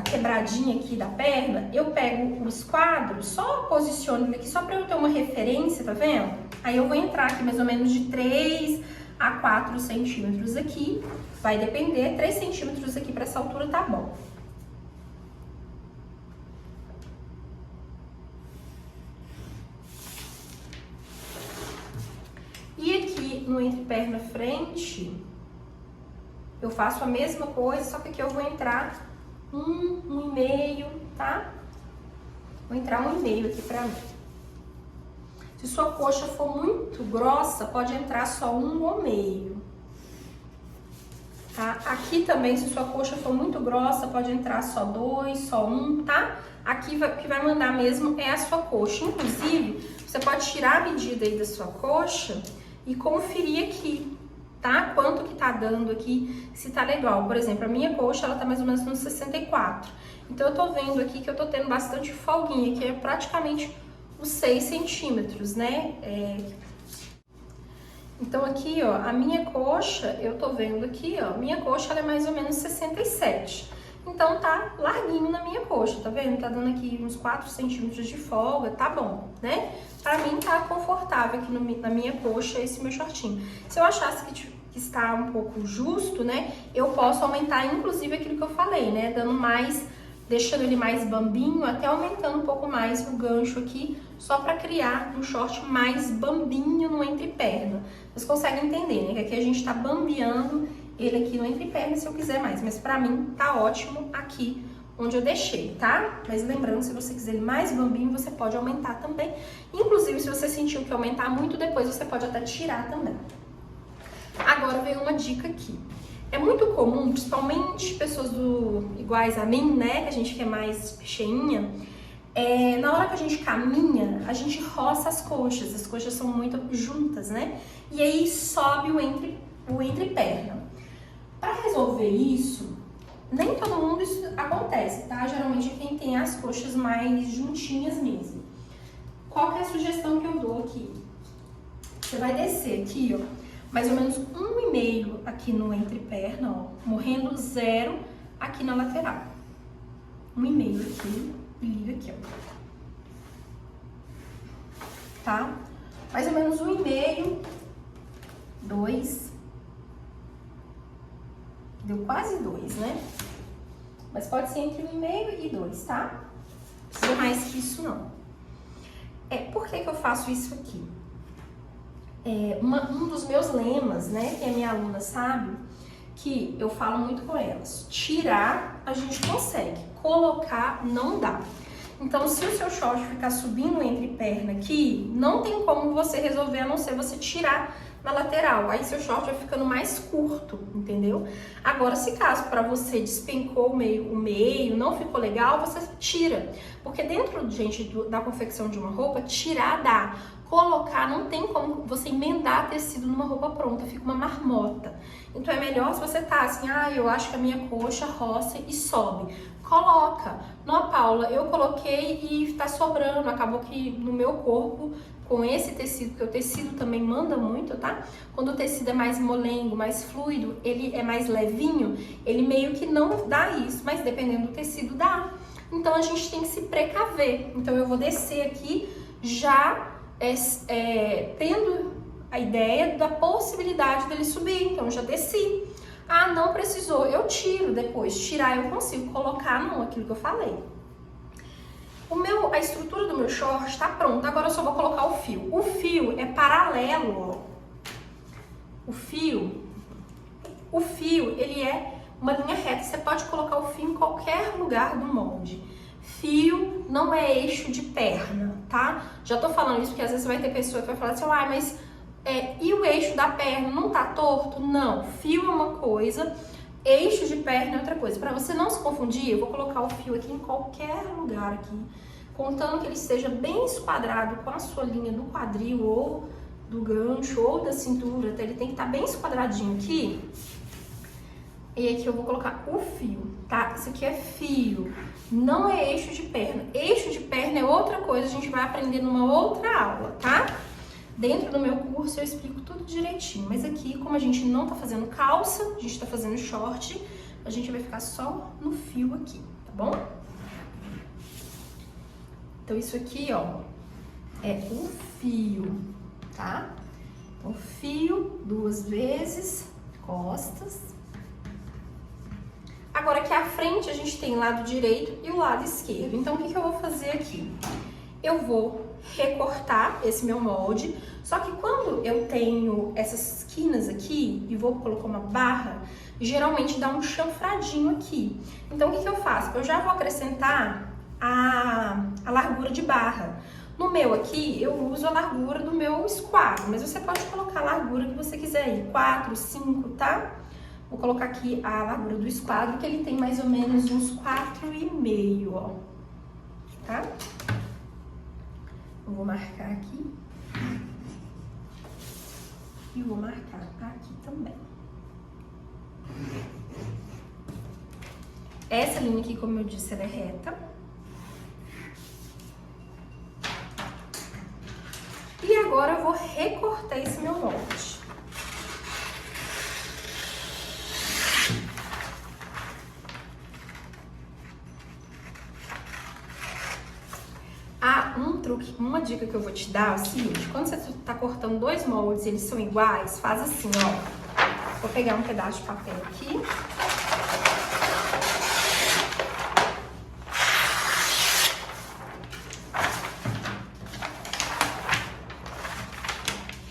quebradinha aqui da perna, eu pego os quadros, só posiciono ele aqui, só para eu ter uma referência, tá vendo? Aí eu vou entrar aqui mais ou menos de 3 a 4 centímetros aqui, vai depender, 3 centímetros aqui para essa altura tá bom. E aqui no entreperna frente, eu faço a mesma coisa, só que aqui eu vou entrar 1,5, tá? Vou entrar 1,5 aqui pra mim. Se sua coxa for muito grossa, pode entrar só 1,5. Tá? Aqui também, se sua coxa for muito grossa, pode entrar só 2, só 1, tá? Aqui o que vai mandar mesmo é a sua coxa. Inclusive, você pode tirar a medida aí da sua coxa e conferir aqui, tá? Quanto que tá dando aqui, se tá legal. Por exemplo, a minha coxa, ela tá mais ou menos nos 64. Então, eu tô vendo aqui que eu tô tendo bastante folguinha, que é praticamente os 6 centímetros, né? Então aqui, ó, a minha coxa, eu tô vendo aqui, ó, minha coxa ela é mais ou menos 67. Então tá larguinho na minha coxa, tá vendo? Tá dando aqui uns 4 centímetros de folga, tá bom, né? Pra mim tá confortável aqui na minha coxa esse meu shortinho. Se eu achasse que está um pouco justo, né? Eu posso aumentar, inclusive, aquilo que eu falei, né? Dando mais, deixando ele mais bambinho, até aumentando um pouco mais o gancho aqui, só pra criar um short mais bambinho no entreperna. Vocês conseguem entender, né? Que aqui a gente tá bambeando ele aqui no entreperna se eu quiser mais, mas pra mim tá ótimo aqui onde eu deixei, tá? Mas lembrando, se você quiser ele mais bambinho, você pode aumentar também. Inclusive, se você sentiu que aumentar muito, depois você pode até tirar também. Agora vem uma dica aqui. É muito comum, principalmente pessoas iguais a mim, né? Que a gente quer mais cheinha. Na hora que a gente caminha, a gente roça as coxas são muito juntas, né? E aí sobe o entreperna. Para resolver isso, nem todo mundo isso acontece, tá? Geralmente é quem tem as coxas mais juntinhas mesmo. Qual que é a sugestão que eu dou aqui? Você vai descer aqui, ó, mais ou menos 1,5 aqui no entreperna, ó, morrendo 0 aqui na lateral. 1,5 aqui e liga aqui, ó. Tá? Mais ou menos 1,5, 2. Deu quase 2, né? Mas pode ser entre 1,5 e 2, tá? Não precisa mais que isso, não. Por que eu faço isso aqui? Um dos meus lemas, né, que a minha aluna sabe, que eu falo muito com elas. Tirar, a gente consegue. Colocar, não dá. Então, se o seu short ficar subindo entre perna aqui, não tem como você resolver, a não ser você tirar na lateral. Aí seu short vai ficando mais curto, entendeu? Agora, se caso para você despencou o meio, não ficou legal, você tira. Porque dentro, gente, da confecção de uma roupa, tirar dá. Colocar, não tem como você emendar tecido numa roupa pronta, fica uma marmota. Então é melhor se você tá assim, eu acho que a minha coxa roça e sobe. Coloca. Não, Paula, eu coloquei e tá sobrando, acabou que no meu corpo, com esse tecido, porque o tecido também manda muito, tá? Quando o tecido é mais molengo, mais fluido, ele é mais levinho, ele meio que não dá isso, mas dependendo do tecido dá. Então a gente tem que se precaver. Então eu vou descer aqui já tendo a ideia da possibilidade dele subir, então já desci. Não precisou, eu tiro depois. Tirar eu consigo, colocar não, aquilo que eu falei. A estrutura do meu short está pronta, agora eu só vou colocar o fio. O fio é paralelo, ó. O fio, ele é uma linha reta, você pode colocar o fio em qualquer lugar do molde. Fio não é eixo de perna, tá? Já tô falando isso porque às vezes vai ter pessoa que vai falar assim, mas e o eixo da perna não tá torto? Não, fio é uma coisa, eixo de perna é outra coisa. Para você não se confundir, eu vou colocar o fio aqui em qualquer lugar aqui, contando que ele esteja bem esquadrado com a sua linha do quadril ou do gancho ou da cintura, então ele tem que estar bem esquadradinho aqui. E aqui eu vou colocar o fio, tá? Isso aqui é fio, não é eixo de perna. Eixo de perna é outra coisa, a gente vai aprender numa outra aula, tá? Dentro do meu curso eu explico tudo direitinho, mas aqui, como a gente não tá fazendo calça, a gente tá fazendo short, a gente vai ficar só no fio aqui, tá bom? Então isso aqui, ó, é o fio, tá? Então fio, 2 vezes, costas. Agora aqui à frente a gente tem o lado direito e o lado esquerdo. Então o que eu vou fazer aqui? Eu vou recortar esse meu molde, só que quando eu tenho essas esquinas aqui e vou colocar uma barra, geralmente dá um chanfradinho aqui. Então o que eu faço? Eu já vou acrescentar a largura de barra. No meu aqui, eu uso a largura do meu esquadro, mas você pode colocar a largura que você quiser aí, 4, 5, tá? Vou colocar aqui a largura do esquadro, que ele tem mais ou menos uns 4,5, ó, tá? Eu vou marcar aqui e vou marcar aqui também. Essa linha aqui, como eu disse, ela é reta. E agora eu vou recortar esse meu molde. Ah, um truque, uma dica que eu vou te dar é o seguinte: quando você tá cortando 2 moldes e eles são iguais, faz assim, ó. Vou pegar um pedaço de papel aqui.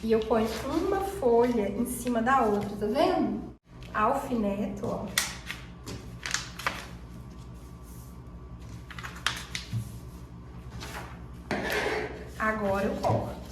E eu ponho uma folha em cima da outra, tá vendo? Alfineto, ó. Agora eu corto.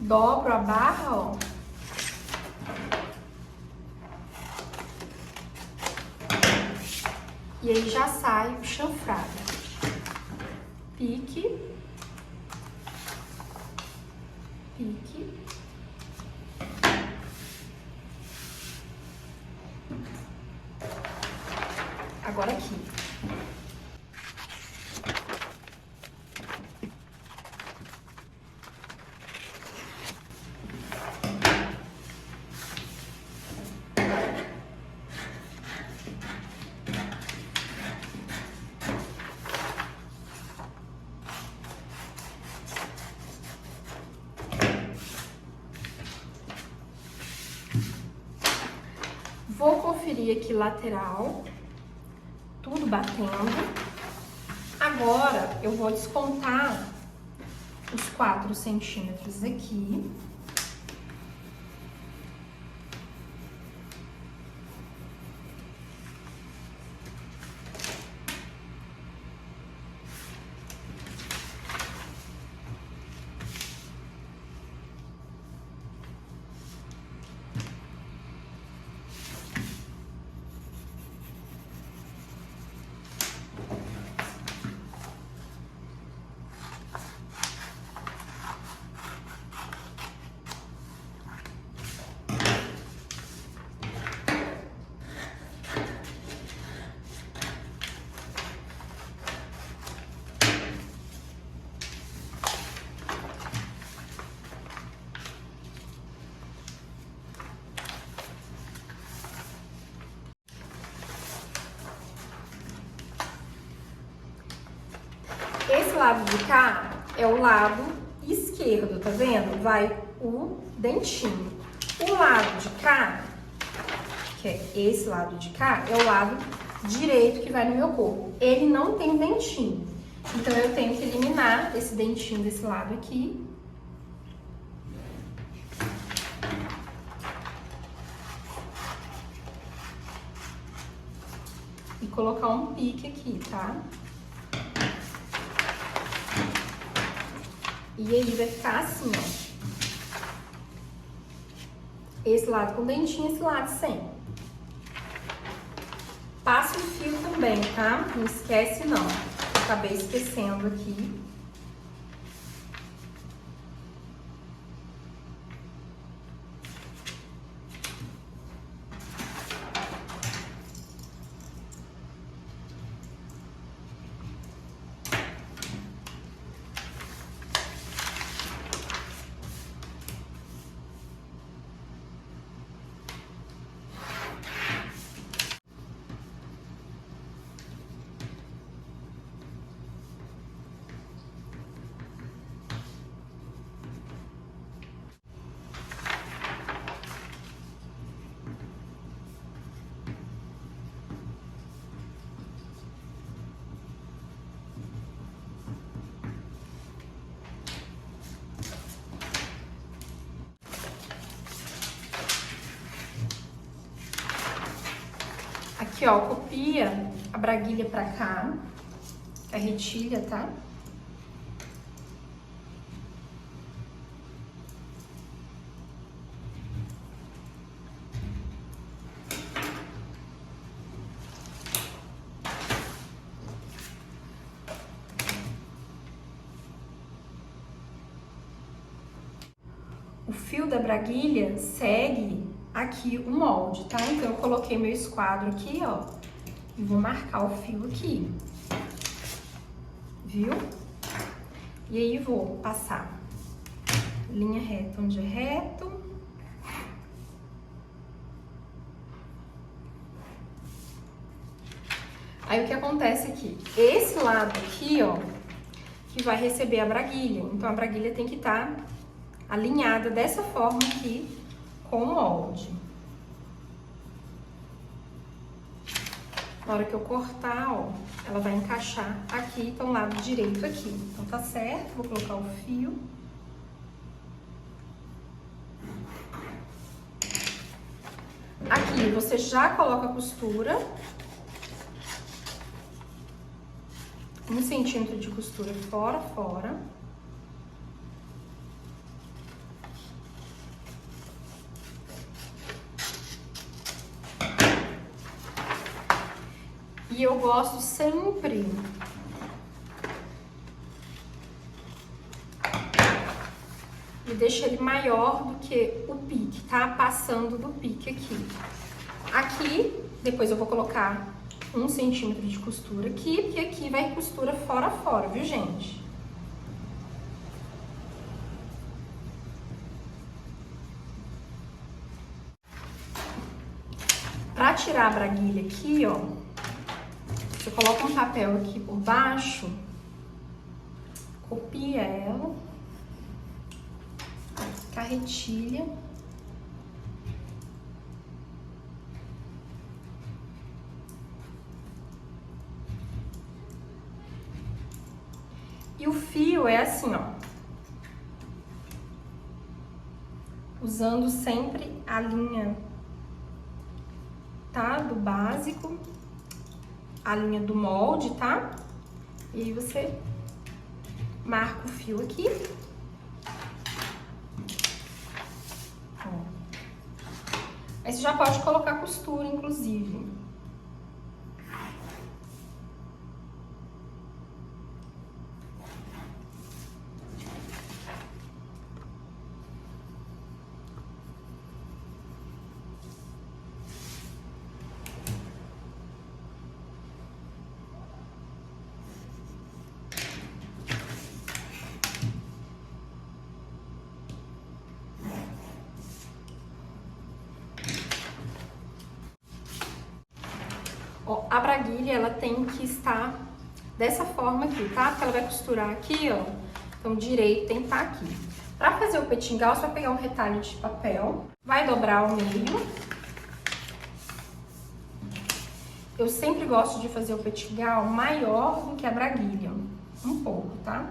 Dobro a barra, ó. E aí já sai o chanfrado. Pique. Pique. Agora aqui. Vou conferir aqui lateral, tudo batendo. Agora, eu vou descontar os 4 centímetros aqui. Esse lado de cá é o lado esquerdo, tá vendo? Vai o dentinho. O lado de cá, que é esse lado de cá, é o lado direito que vai no meu corpo. Ele não tem dentinho, então eu tenho que eliminar esse dentinho desse lado aqui. E colocar um pique aqui, tá? E aí vai ficar assim, ó. Esse lado com dentinho, esse lado sem. Passa o fio também, tá? Não esquece não. Acabei esquecendo aqui. Aqui, ó, copia a braguilha pra cá, a retilha, tá? O fio da braguilha segue aqui o molde, tá? Então, eu coloquei meu esquadro aqui, ó, e vou marcar o fio aqui, viu? E aí, vou passar linha reta onde é reto. Aí, o que acontece aqui? Esse lado aqui, ó, que vai receber a braguilha. Então, a braguilha tem que estar alinhada dessa forma aqui com o molde. Na hora que eu cortar, ó, ela vai encaixar aqui, então lado direito aqui. Então tá certo, vou colocar o fio. Aqui você já coloca a costura. 1 centímetro de costura fora. E eu gosto sempre de deixar ele maior do que o pique, tá? Passando do pique aqui. Aqui, depois eu vou colocar 1 centímetro de costura aqui, porque aqui vai costura fora, viu, gente? Pra tirar a braguilha aqui, ó, você coloca um papel aqui por baixo, copia ela, carretilha. E o fio é assim, ó. Usando sempre a linha, tá? Do básico. A linha do molde, tá? E aí você marca o fio aqui. Ó. Aí você já pode colocar costura, inclusive. Ó, a braguilha, ela tem que estar dessa forma aqui, tá? Porque ela vai costurar aqui, ó. Então, direito tem que estar aqui. Pra fazer o petingal, você vai pegar um retalho de papel, vai dobrar ao meio. Eu sempre gosto de fazer o petingal maior do que a braguilha, um pouco, tá?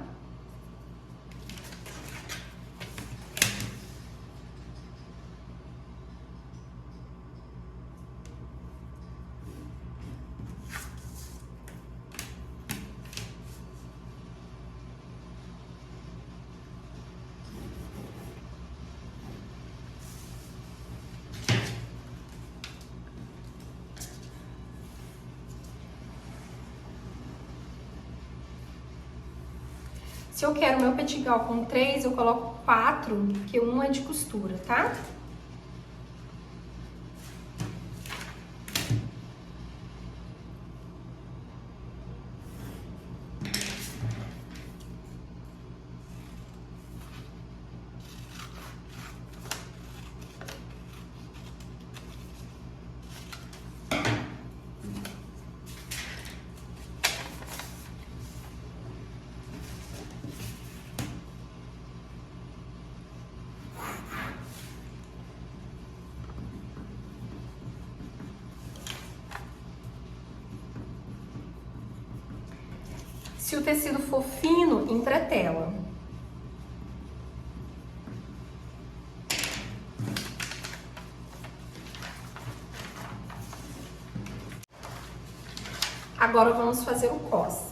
Se eu quero meu petingal com 3, eu coloco 4, porque 1 é de costura, tá? Se o tecido for fino, entretela. Agora vamos fazer o cos.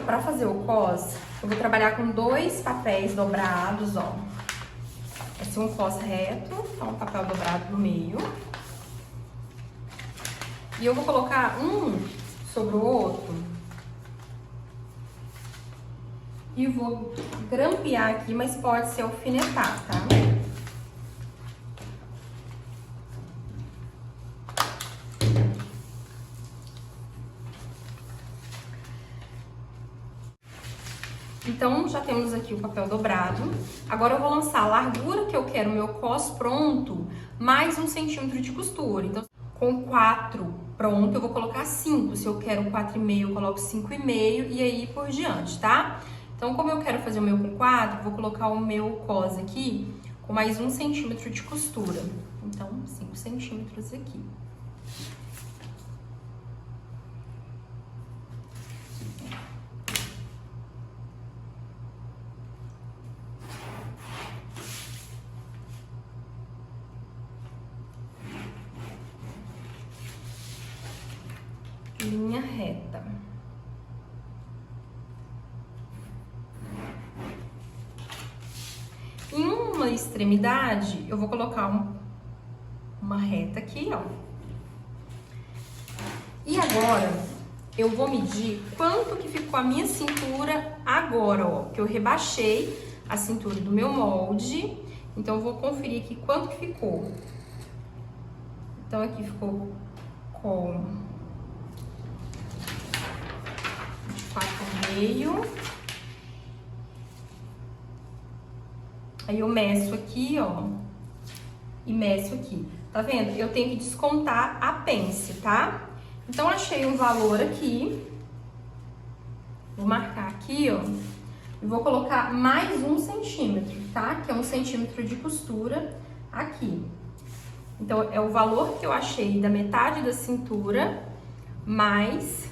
Para fazer o cos, eu vou trabalhar com 2 papéis dobrados, ó. Esse é um cos reto, então um papel dobrado no meio. E eu vou colocar um sobre o outro. E vou grampear aqui, mas pode ser alfinetar, tá? Então, já temos aqui o papel dobrado. Agora eu vou lançar a largura que eu quero o meu cos pronto, mais 1 centímetro de costura. Então, com 4 pronto, eu vou colocar 5. Se eu quero 4,5, eu coloco 5,5 e aí por diante, tá? Então, como eu quero fazer o meu com 4, eu vou colocar o meu cos aqui com mais 1 centímetro de costura. Então, 5 centímetros aqui. Linha reta. Em uma extremidade, eu vou colocar uma reta aqui, ó. E agora, eu vou medir quanto que ficou a minha cintura agora, ó. Que eu rebaixei a cintura do meu molde. Então, eu vou conferir aqui quanto que ficou. Então, aqui ficou com 4,5. Aí eu meço aqui, ó, e meço aqui. Tá vendo? Eu tenho que descontar a pence, tá? Então, achei um valor aqui. Vou marcar aqui, ó, e vou colocar mais 1 centímetro, tá? Que é 1 centímetro de costura aqui. Então, é o valor que eu achei da metade da cintura mais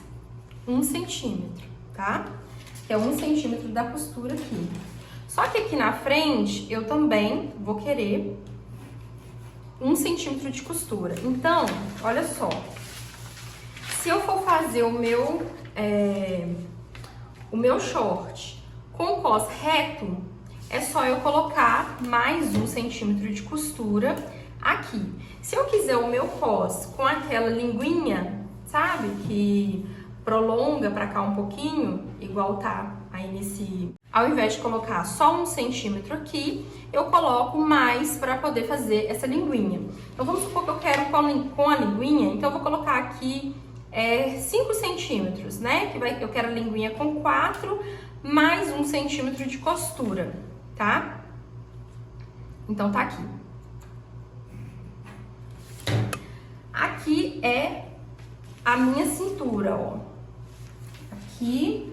1 centímetro, tá? Que é 1 centímetro da costura aqui. Só que aqui na frente, eu também vou querer 1 centímetro de costura. Então, olha só. Se eu for fazer o meu short com o cos reto, é só eu colocar mais 1 centímetro de costura aqui. Se eu quiser o meu cos com aquela linguinha, sabe? Que prolonga pra cá um pouquinho, igual tá aí nesse... Ao invés de colocar só 1 centímetro aqui, eu coloco mais para poder fazer essa linguinha. Então, vamos supor que eu quero com a linguinha, então eu vou colocar aqui 5 centímetros, né? Eu quero a linguinha com 4, mais 1 centímetro de costura, tá? Então, tá aqui. Aqui é a minha cintura, ó. Aqui,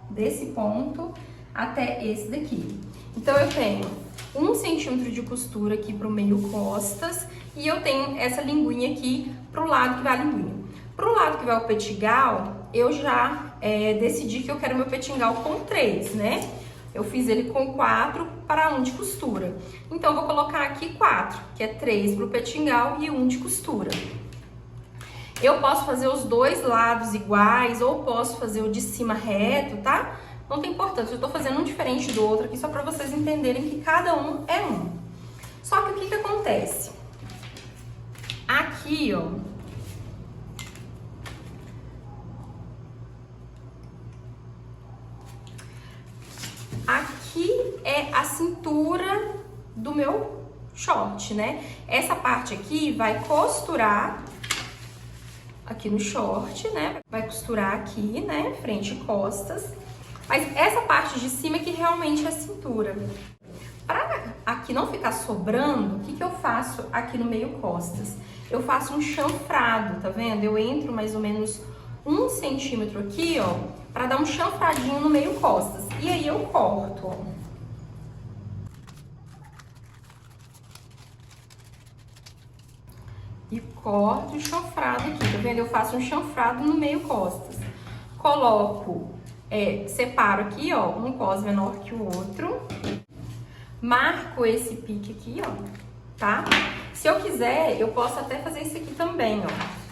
desse ponto até esse daqui. Então, eu tenho 1 centímetro de costura aqui pro meio costas e eu tenho essa linguinha aqui pro lado que vai a linguinha. Pro lado que vai o petingal, eu já decidi que eu quero meu petingal com 3, né? Eu fiz ele com 4 para 1 de costura. Então, eu vou colocar aqui 4, que é 3 pro petingal e 1 de costura. Eu posso fazer os dois lados iguais ou posso fazer o de cima reto, tá? Não tem importância, eu tô fazendo um diferente do outro aqui só pra vocês entenderem que cada um é um. Só que o que acontece? Aqui, ó, aqui é a cintura do meu short, né? Essa parte aqui vai costurar aqui no short, né? Vai costurar aqui, né? Frente e costas. Mas essa parte de cima é que realmente é a cintura. Pra aqui não ficar sobrando, o que que eu faço aqui no meio costas? Eu faço um chanfrado, tá vendo? Eu entro mais ou menos 1 centímetro aqui, ó, pra dar um chanfradinho no meio costas. E aí eu corto, ó. E corto o chanfrado aqui, tá vendo? Eu faço um chanfrado no meio costas. Coloco, separo aqui, ó, um cos menor que o outro. Marco esse pique aqui, ó, tá? Se eu quiser, eu posso até fazer isso aqui também, ó.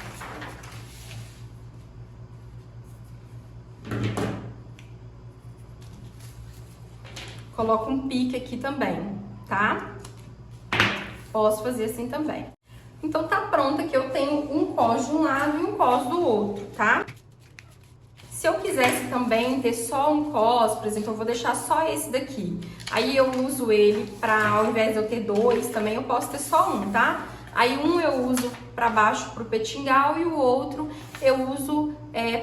Coloco um pique aqui também, tá? Posso fazer assim também. Então, tá pronto aqui, eu tenho um cos de um lado e um cos do outro, tá? Se eu quisesse também ter só um cos, por exemplo, eu vou deixar só esse daqui. Aí eu uso ele pra, ao invés de eu ter 2, também eu posso ter só um, tá? Aí um eu uso pra baixo pro petingal e o outro eu uso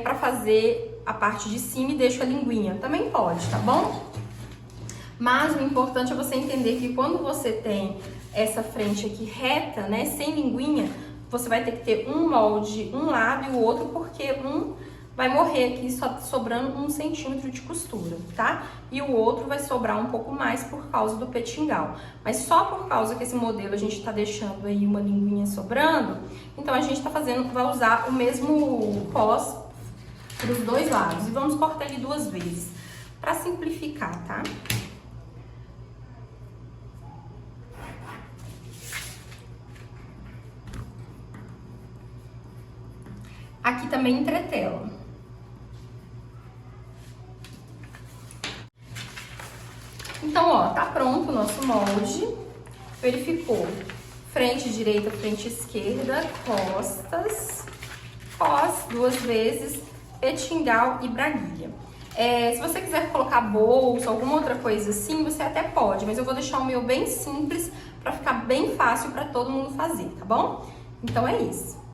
pra fazer a parte de cima e deixo a linguinha. Também pode, tá bom? Mas o importante é você entender que quando você tem essa frente aqui reta, né, sem linguinha, você vai ter que ter um molde um lado e o outro, porque um vai morrer aqui só sobrando 1 centímetro de costura, tá? E o outro vai sobrar um pouco mais por causa do petingal. Mas só por causa que esse modelo a gente tá deixando aí uma linguinha sobrando, então a gente vai usar o mesmo cos pros 2 lados. E vamos cortar ele 2 vezes, pra simplificar, tá? Aqui também entretela. Então, ó, tá pronto o nosso molde. Verificou frente direita, frente esquerda, costas, cos 2 vezes, petingal e braguilha. Se você quiser colocar bolsa, alguma outra coisa assim, você até pode, mas eu vou deixar o meu bem simples pra ficar bem fácil pra todo mundo fazer, tá bom? Então é isso.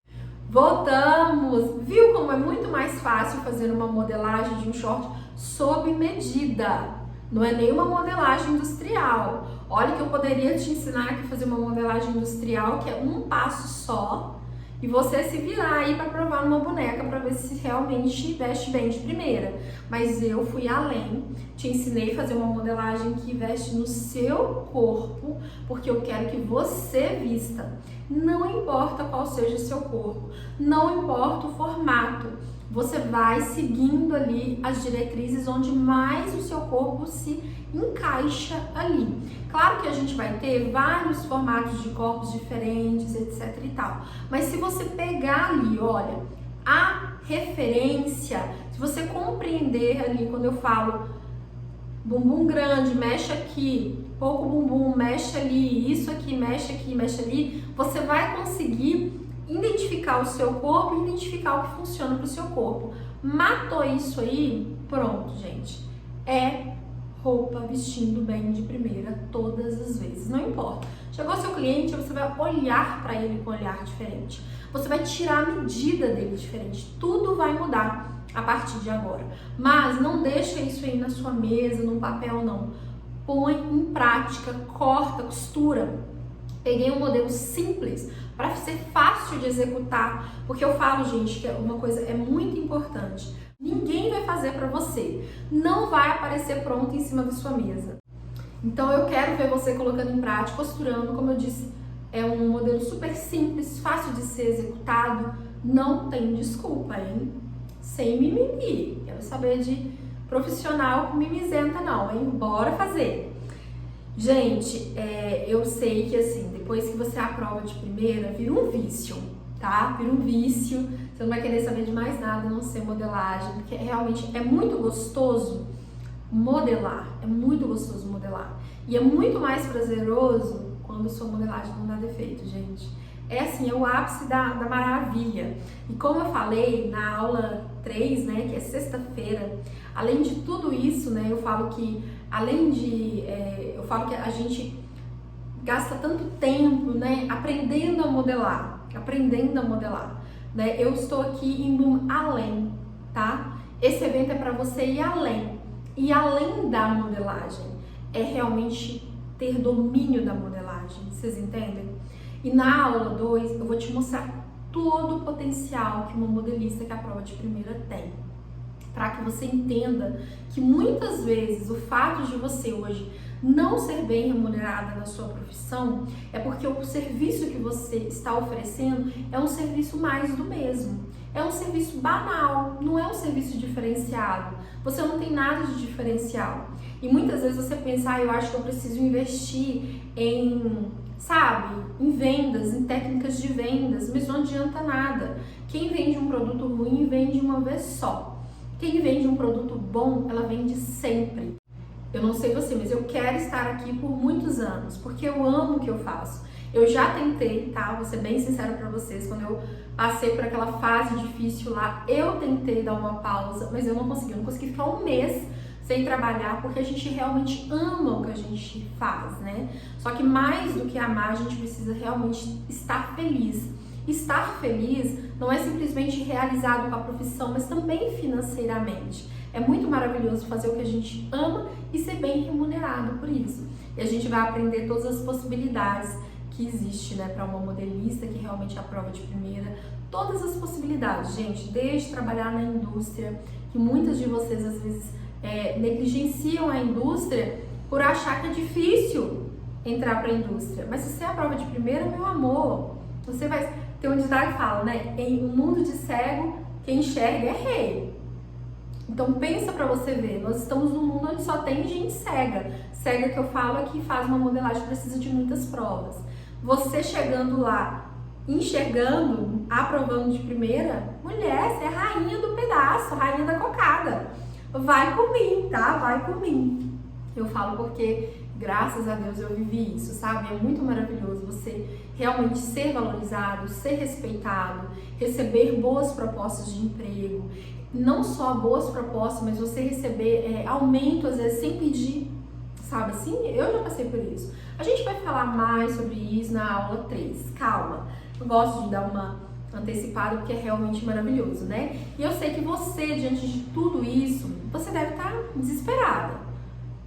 Voltamos! Viu como é muito mais fácil fazer uma modelagem de um short sob medida? Não é nenhuma modelagem industrial. Olha que eu poderia te ensinar aqui a fazer uma modelagem industrial, que é um passo só, e você se virar aí para provar numa boneca para ver se realmente veste bem de primeira. Mas eu fui além, te ensinei a fazer uma modelagem que veste no seu corpo, porque eu quero que você vista. Não importa qual seja o seu corpo, não importa o formato, você vai seguindo ali as diretrizes onde mais o seu corpo se encaixa ali. Claro que a gente vai ter vários formatos de corpos diferentes, etc e tal, mas se você pegar ali, olha, a referência, se você compreender ali quando eu falo bumbum grande, mexe aqui, pouco bumbum, mexe ali, isso aqui, mexe ali, você vai conseguir identificar o seu corpo e identificar o que funciona para o seu corpo. Matou isso aí, pronto, gente. É roupa vestindo bem de primeira todas as vezes, não importa. Chegou seu cliente, você vai olhar para ele com um olhar diferente. Você vai tirar a medida dele diferente. Tudo vai mudar a partir de agora. Mas não deixa isso aí na sua mesa, num papel, não. Põe em prática, corta, costura. Peguei um modelo simples para ser fácil de executar, porque eu falo, gente, que uma coisa é muito importante. Ninguém vai fazer para você. Não vai aparecer pronto em cima da sua mesa. Então eu quero ver você colocando em prática, costurando, como eu disse, é um modelo super simples, fácil de ser executado. Não tem desculpa, hein? Sem mimimi. Quero saber de profissional com mimizenta não, hein? Bora fazer! Gente, eu sei que assim, depois que você aprova de primeira, vira um vício, tá? Vira um vício, você não vai querer saber de mais nada, a não ser modelagem, porque realmente é muito gostoso modelar, é muito gostoso modelar. E é muito mais prazeroso quando sua modelagem não dá defeito, gente. É assim, é o ápice da maravilha. E como eu falei na aula 3, né, que é sexta-feira, além de tudo isso, né, eu falo que a gente gasta tanto tempo, né, aprendendo a modelar, né? Eu estou aqui indo além, tá? Esse evento é para você ir além. E além da modelagem, é realmente ter domínio da modelagem, vocês entendem? E na aula 2 eu vou te mostrar todo o potencial que uma modelista que é a prova de primeira tem. Para que você entenda que muitas vezes o fato de você hoje não ser bem remunerada na sua profissão é porque o serviço que você está oferecendo é um serviço mais do mesmo. É um serviço banal, não é um serviço diferenciado. Você não tem nada de diferencial. E muitas vezes você pensa, eu acho que eu preciso investir em, em vendas, em técnicas de vendas, mas não adianta nada. Quem vende um produto ruim, vende uma vez só. Quem vende um produto bom, ela vende sempre. Eu não sei você, mas eu quero estar aqui por muitos anos, porque eu amo o que eu faço. Eu já tentei, tá? Vou ser bem sincera pra vocês, quando eu passei por aquela fase difícil lá, eu tentei dar uma pausa, mas eu não consegui ficar um mês sem trabalhar, porque a gente realmente ama o que a gente faz, né? Só que mais do que amar, a gente precisa realmente estar feliz. Estar feliz não é simplesmente realizado com a profissão, mas também financeiramente. É muito maravilhoso fazer o que a gente ama e ser bem remunerado por isso. E a gente vai aprender todas as possibilidades que existe, né, para uma modelista que realmente é a prova de primeira. Todas as possibilidades, gente, desde trabalhar na indústria, que muitas de vocês às vezes negligenciam a indústria por achar que é difícil entrar para a indústria. Mas se você é a prova de primeira, meu amor, você vai ter um ditado que fala, né? Em um mundo de cego, quem enxerga é rei. Então pensa pra você ver, nós estamos num mundo onde só tem gente cega. Cega que eu falo é que faz uma modelagem, precisa de muitas provas. Você chegando lá, enxergando, aprovando de primeira, mulher, você é a rainha do pedaço, rainha da cocada. Vai por mim, tá? Vai por mim. Eu falo porque, graças a Deus, eu vivi isso, sabe? É muito maravilhoso você realmente ser valorizado, ser respeitado, receber boas propostas de emprego. Não só boas propostas, mas você receber aumento, às vezes, sem pedir, sabe assim? Eu já passei por isso. A gente vai falar mais sobre isso na aula 3. Calma, eu gosto de dar uma antecipada porque é realmente maravilhoso, né? E eu sei que você, diante de tudo isso, você deve estar desesperada.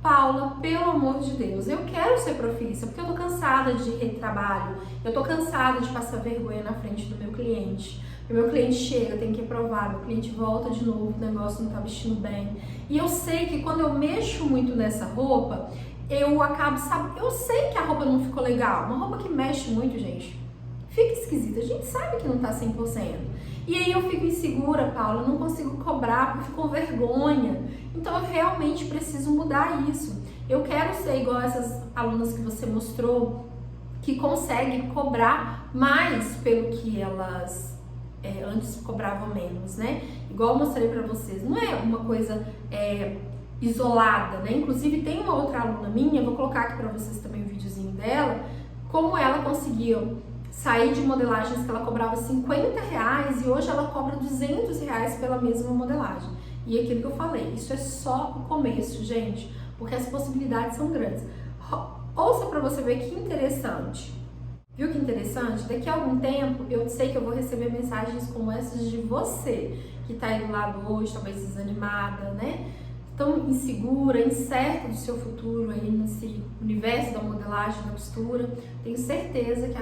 Paula, pelo amor de Deus, eu quero ser profissa porque eu tô cansada de retrabalho, eu tô cansada de passar vergonha na frente do meu cliente. O meu cliente chega, tem que provar, meu cliente volta de novo, o negócio não tá vestindo bem. E eu sei que quando eu mexo muito nessa roupa, eu acabo, eu sei que a roupa não ficou legal. Uma roupa que mexe muito, gente, fica esquisita. A gente sabe que não tá 100%. E aí eu fico insegura, Paula, não consigo cobrar porque fico com vergonha. Então eu realmente preciso mudar isso. Eu quero ser igual essas alunas que você mostrou, que conseguem cobrar mais pelo que elas antes cobravam menos, né? Igual eu mostrei pra vocês, não é uma coisa isolada, né? Inclusive tem uma outra aluna minha, vou colocar aqui pra vocês também o videozinho dela, como ela conseguiu sair de modelagens que ela cobrava R$50 e hoje ela cobra R$200 pela mesma modelagem. E aquilo que eu falei, isso é só o começo, gente, porque as possibilidades são grandes. Ouça pra você ver que interessante. Viu que interessante? Daqui a algum tempo, eu sei que eu vou receber mensagens como essas de você, que tá aí do lado hoje, talvez desanimada, né? Tão insegura, incerta do seu futuro aí nesse universo da modelagem, da costura. Tenho certeza que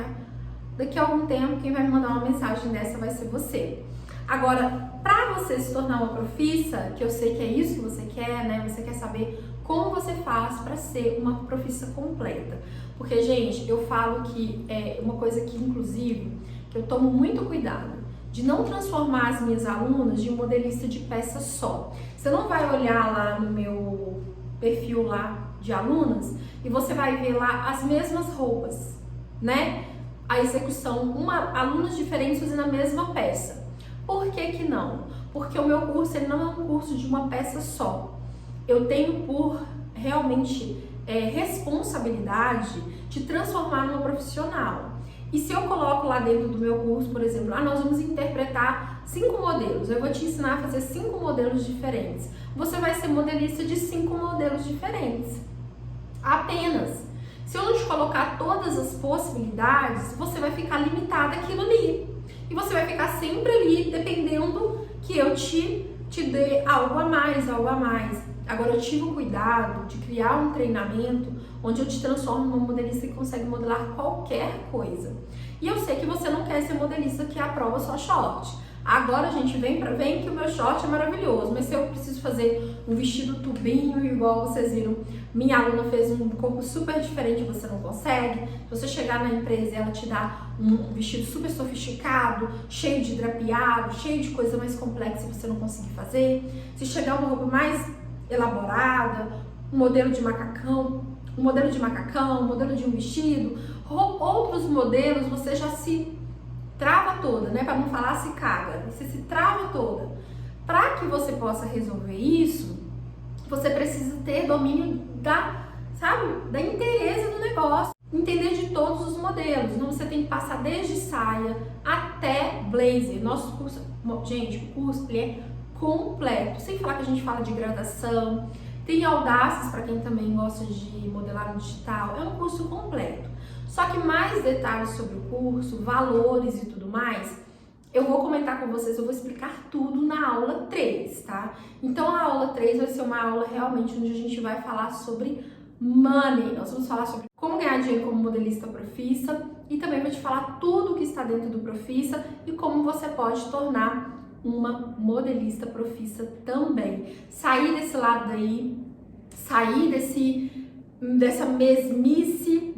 daqui a algum tempo, quem vai me mandar uma mensagem dessa vai ser você. Agora, para você se tornar uma profissa, que eu sei que é isso que você quer, né? Você quer saber como você faz para ser uma profissa completa. Porque, gente, eu falo que é uma coisa que, inclusive, que eu tomo muito cuidado de não transformar as minhas alunas de modelista de peça só. Você não vai olhar lá no meu perfil lá de alunas e você vai ver lá as mesmas roupas, né? A execução, alunos diferentes fazendo a mesma peça. Por que que não? Porque o meu curso ele não é um curso de uma peça só. Eu tenho por realmente responsabilidade de transformar numa profissional. E se eu coloco lá dentro do meu curso, por exemplo, nós vamos interpretar 5 modelos, eu vou te ensinar a fazer 5 modelos diferentes. Você vai ser modelista de 5 modelos diferentes. Apenas. Se eu não te colocar todas as possibilidades, você vai ficar limitada àquilo ali. E você vai ficar sempre ali, dependendo que eu te dê algo a mais, algo a mais. Agora, eu tive o cuidado de criar um treinamento onde eu te transformo numa modelista que consegue modelar qualquer coisa. E eu sei que você não quer ser modelista que aprova só short. Agora, gente, vem que o meu short é maravilhoso, mas se eu preciso fazer um vestido tubinho, igual vocês viram, minha aluna fez um corpo super diferente, você não consegue. Se você chegar na empresa e ela te dá um vestido super sofisticado, cheio de drapeado, cheio de coisa mais complexa, você não conseguir fazer. Se chegar uma roupa mais elaborada, um modelo de macacão, um modelo de um vestido, outros modelos, você já se trava toda, né? Para não falar se caga, você se trava toda. Para que você possa resolver isso, você precisa ter domínio da inteireza do negócio, entender de todos os modelos. Então você tem que passar desde saia até blazer. Nosso curso, gente, o curso ele é completo. Sem falar que a gente fala de gradação, tem audácias para quem também gosta de modelar no digital. É um curso completo. Só que mais detalhes sobre o curso, valores e tudo mais, eu vou comentar com vocês, eu vou explicar tudo na aula 3, tá? Então a aula 3 vai ser uma aula realmente onde a gente vai falar sobre money. Nós vamos falar sobre como ganhar dinheiro como modelista profissa e também vou te falar tudo o que está dentro do profissa e como você pode tornar uma modelista profissa também. Sair desse lado daí, sair dessa mesmice,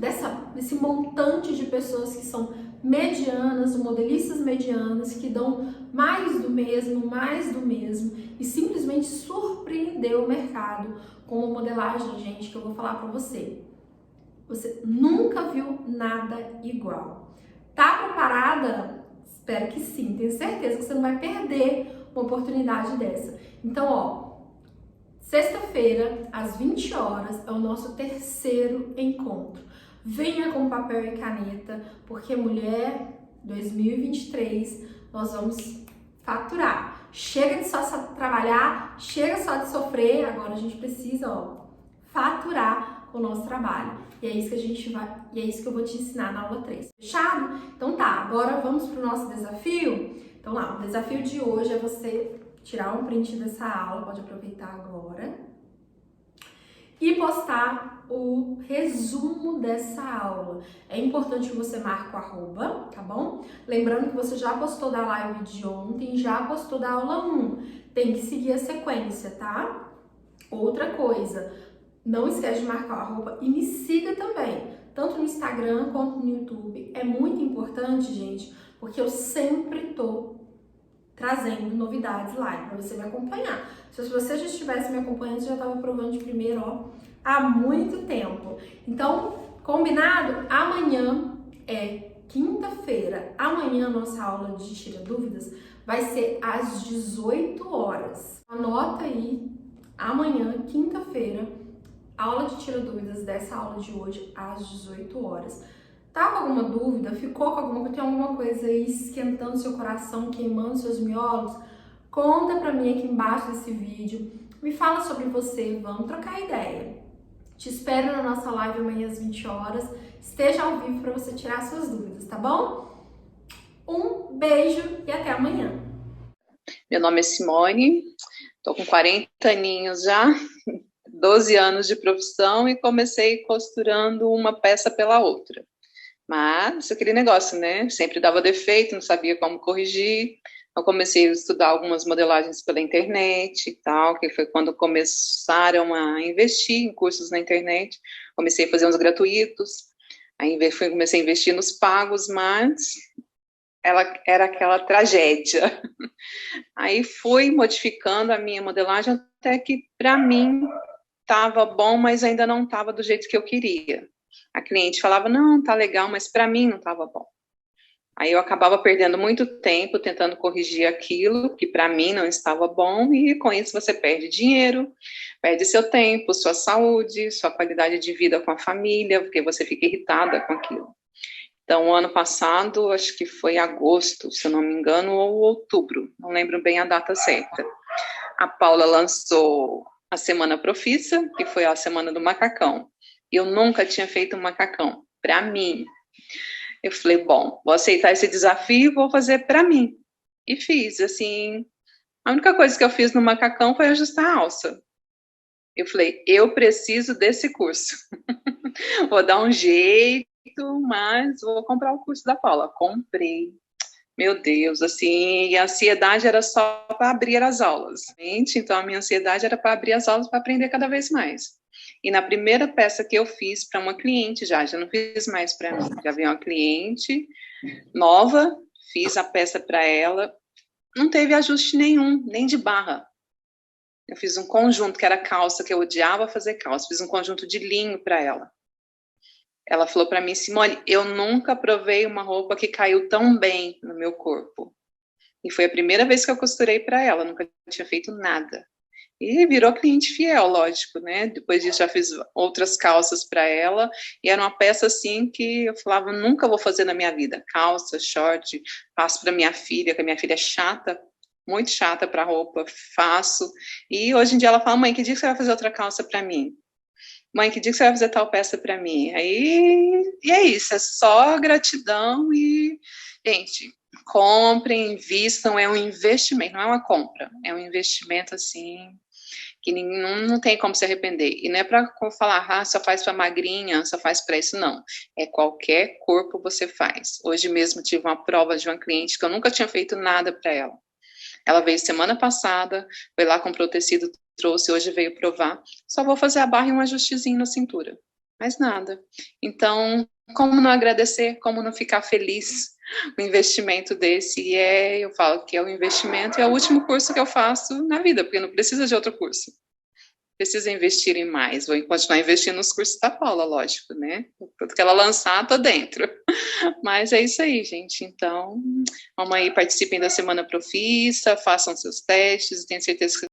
desse montante de pessoas que são medianas, modelistas medianas, que dão mais do mesmo e simplesmente surpreender o mercado com uma modelagem, gente, que eu vou falar pra você. Você nunca viu nada igual. Tá preparada? Espero que sim. Tenho certeza que você não vai perder uma oportunidade dessa. Então, ó, sexta-feira, às 20 horas, é o nosso terceiro encontro. Venha com papel e caneta, porque mulher 2023, nós vamos faturar. Chega de só trabalhar, chega só de sofrer, agora a gente precisa, ó, faturar com o nosso trabalho. E é isso que a gente vai, e é isso que eu vou te ensinar na aula 3. Fechado? Então tá, agora vamos pro nosso desafio. Então lá, o desafio de hoje é você tirar um print dessa aula, pode aproveitar agora, e postar o resumo dessa aula. É importante que você marque o arroba, tá bom? Lembrando que você já postou da live de ontem, já postou da aula 1. Tem que seguir a sequência, tá? Outra coisa, não esquece de marcar o arroba e me siga também, tanto no Instagram quanto no YouTube. É muito importante, gente, porque eu sempre tô trazendo novidades lá para você me acompanhar. Se você já estivesse me acompanhando, você já estava provando de primeiro, ó, há muito tempo. Então, combinado? Amanhã é quinta-feira. Amanhã a nossa aula de Tira Dúvidas vai ser às 18 horas. Anota aí, amanhã, quinta-feira, aula de Tira Dúvidas dessa aula de hoje às 18 horas. Tá com alguma dúvida? Ficou com alguma coisa? Tem alguma coisa aí esquentando seu coração, queimando seus miolos? Conta pra mim aqui embaixo desse vídeo. Me fala sobre você, vamos trocar ideia. Te espero na nossa live amanhã às 20 horas. Esteja ao vivo para você tirar suas dúvidas, tá bom? Um beijo e até amanhã. Meu nome é Simone, tô com 40 aninhos já, 12 anos de profissão e comecei costurando uma peça pela outra. Mas aquele negócio, né? Sempre dava defeito, não sabia como corrigir. Eu comecei a estudar algumas modelagens pela internet e tal, que foi quando começaram a investir em cursos na internet. Comecei a fazer uns gratuitos, aí comecei a investir nos pagos, mas ela era aquela tragédia. Aí fui modificando a minha modelagem até que, para mim, estava bom, mas ainda não estava do jeito que eu queria. A cliente falava, não, tá legal, mas para mim não estava bom. Aí eu acabava perdendo muito tempo tentando corrigir aquilo que para mim não estava bom, e com isso você perde dinheiro, perde seu tempo, sua saúde, sua qualidade de vida com a família, porque você fica irritada com aquilo. Então, ano passado, acho que foi agosto, se eu não me engano, ou outubro, não lembro bem a data certa, a Paula lançou a Semana Profissa, que foi a semana do macacão. Eu nunca tinha feito um macacão para mim. Eu falei, bom, vou aceitar esse desafio e vou fazer para mim. E fiz, assim, a única coisa que eu fiz no macacão foi ajustar a alça. Eu falei, eu preciso desse curso. Vou dar um jeito mas vou comprar o curso da Paula. Comprei. Meu Deus, assim, a ansiedade era só para abrir as aulas. Então, a minha ansiedade era para abrir as aulas para aprender cada vez mais. E na primeira peça que eu fiz para uma cliente, já não fiz mais para mim, já veio uma cliente nova, fiz a peça para ela, não teve ajuste nenhum, nem de barra. Eu fiz um conjunto, que era calça, que eu odiava fazer calça, fiz um conjunto de linho para ela. Ela falou para mim, Simone, eu nunca provei uma roupa que caiu tão bem no meu corpo. E foi a primeira vez que eu costurei para ela, nunca tinha feito nada. E virou cliente fiel, lógico, né? Depois disso já fiz outras calças para ela, e era uma peça assim que eu falava, nunca vou fazer na minha vida. Calça, short, faço para minha filha, que a minha filha é chata, muito chata para roupa, faço. E hoje em dia ela fala, mãe, que dia que você vai fazer outra calça para mim? Mãe, que dia que você vai fazer tal peça para mim? E é isso, é só gratidão e, gente, comprem, invistam, é um investimento, não é uma compra, é um investimento, assim, que não tem como se arrepender. E não é para falar, só faz para magrinha, só faz para isso, não. É qualquer corpo você faz. Hoje mesmo tive uma prova de uma cliente que eu nunca tinha feito nada para ela. Ela veio semana passada, foi lá, comprou tecido, trouxe, hoje veio provar. Só vou fazer a barra e um ajustezinho na cintura. Mais nada. Então, como não agradecer, como não ficar feliz com o investimento desse? E eu falo que é o investimento e é o último curso que eu faço na vida, porque não precisa de outro curso. Precisa investir em mais. Vou continuar investindo nos cursos da Paula, lógico, né? Tudo que ela lançar, tô dentro. Mas é isso aí, gente. Então, vamos aí, participem da Semana Profissa, façam seus testes, tenho certeza que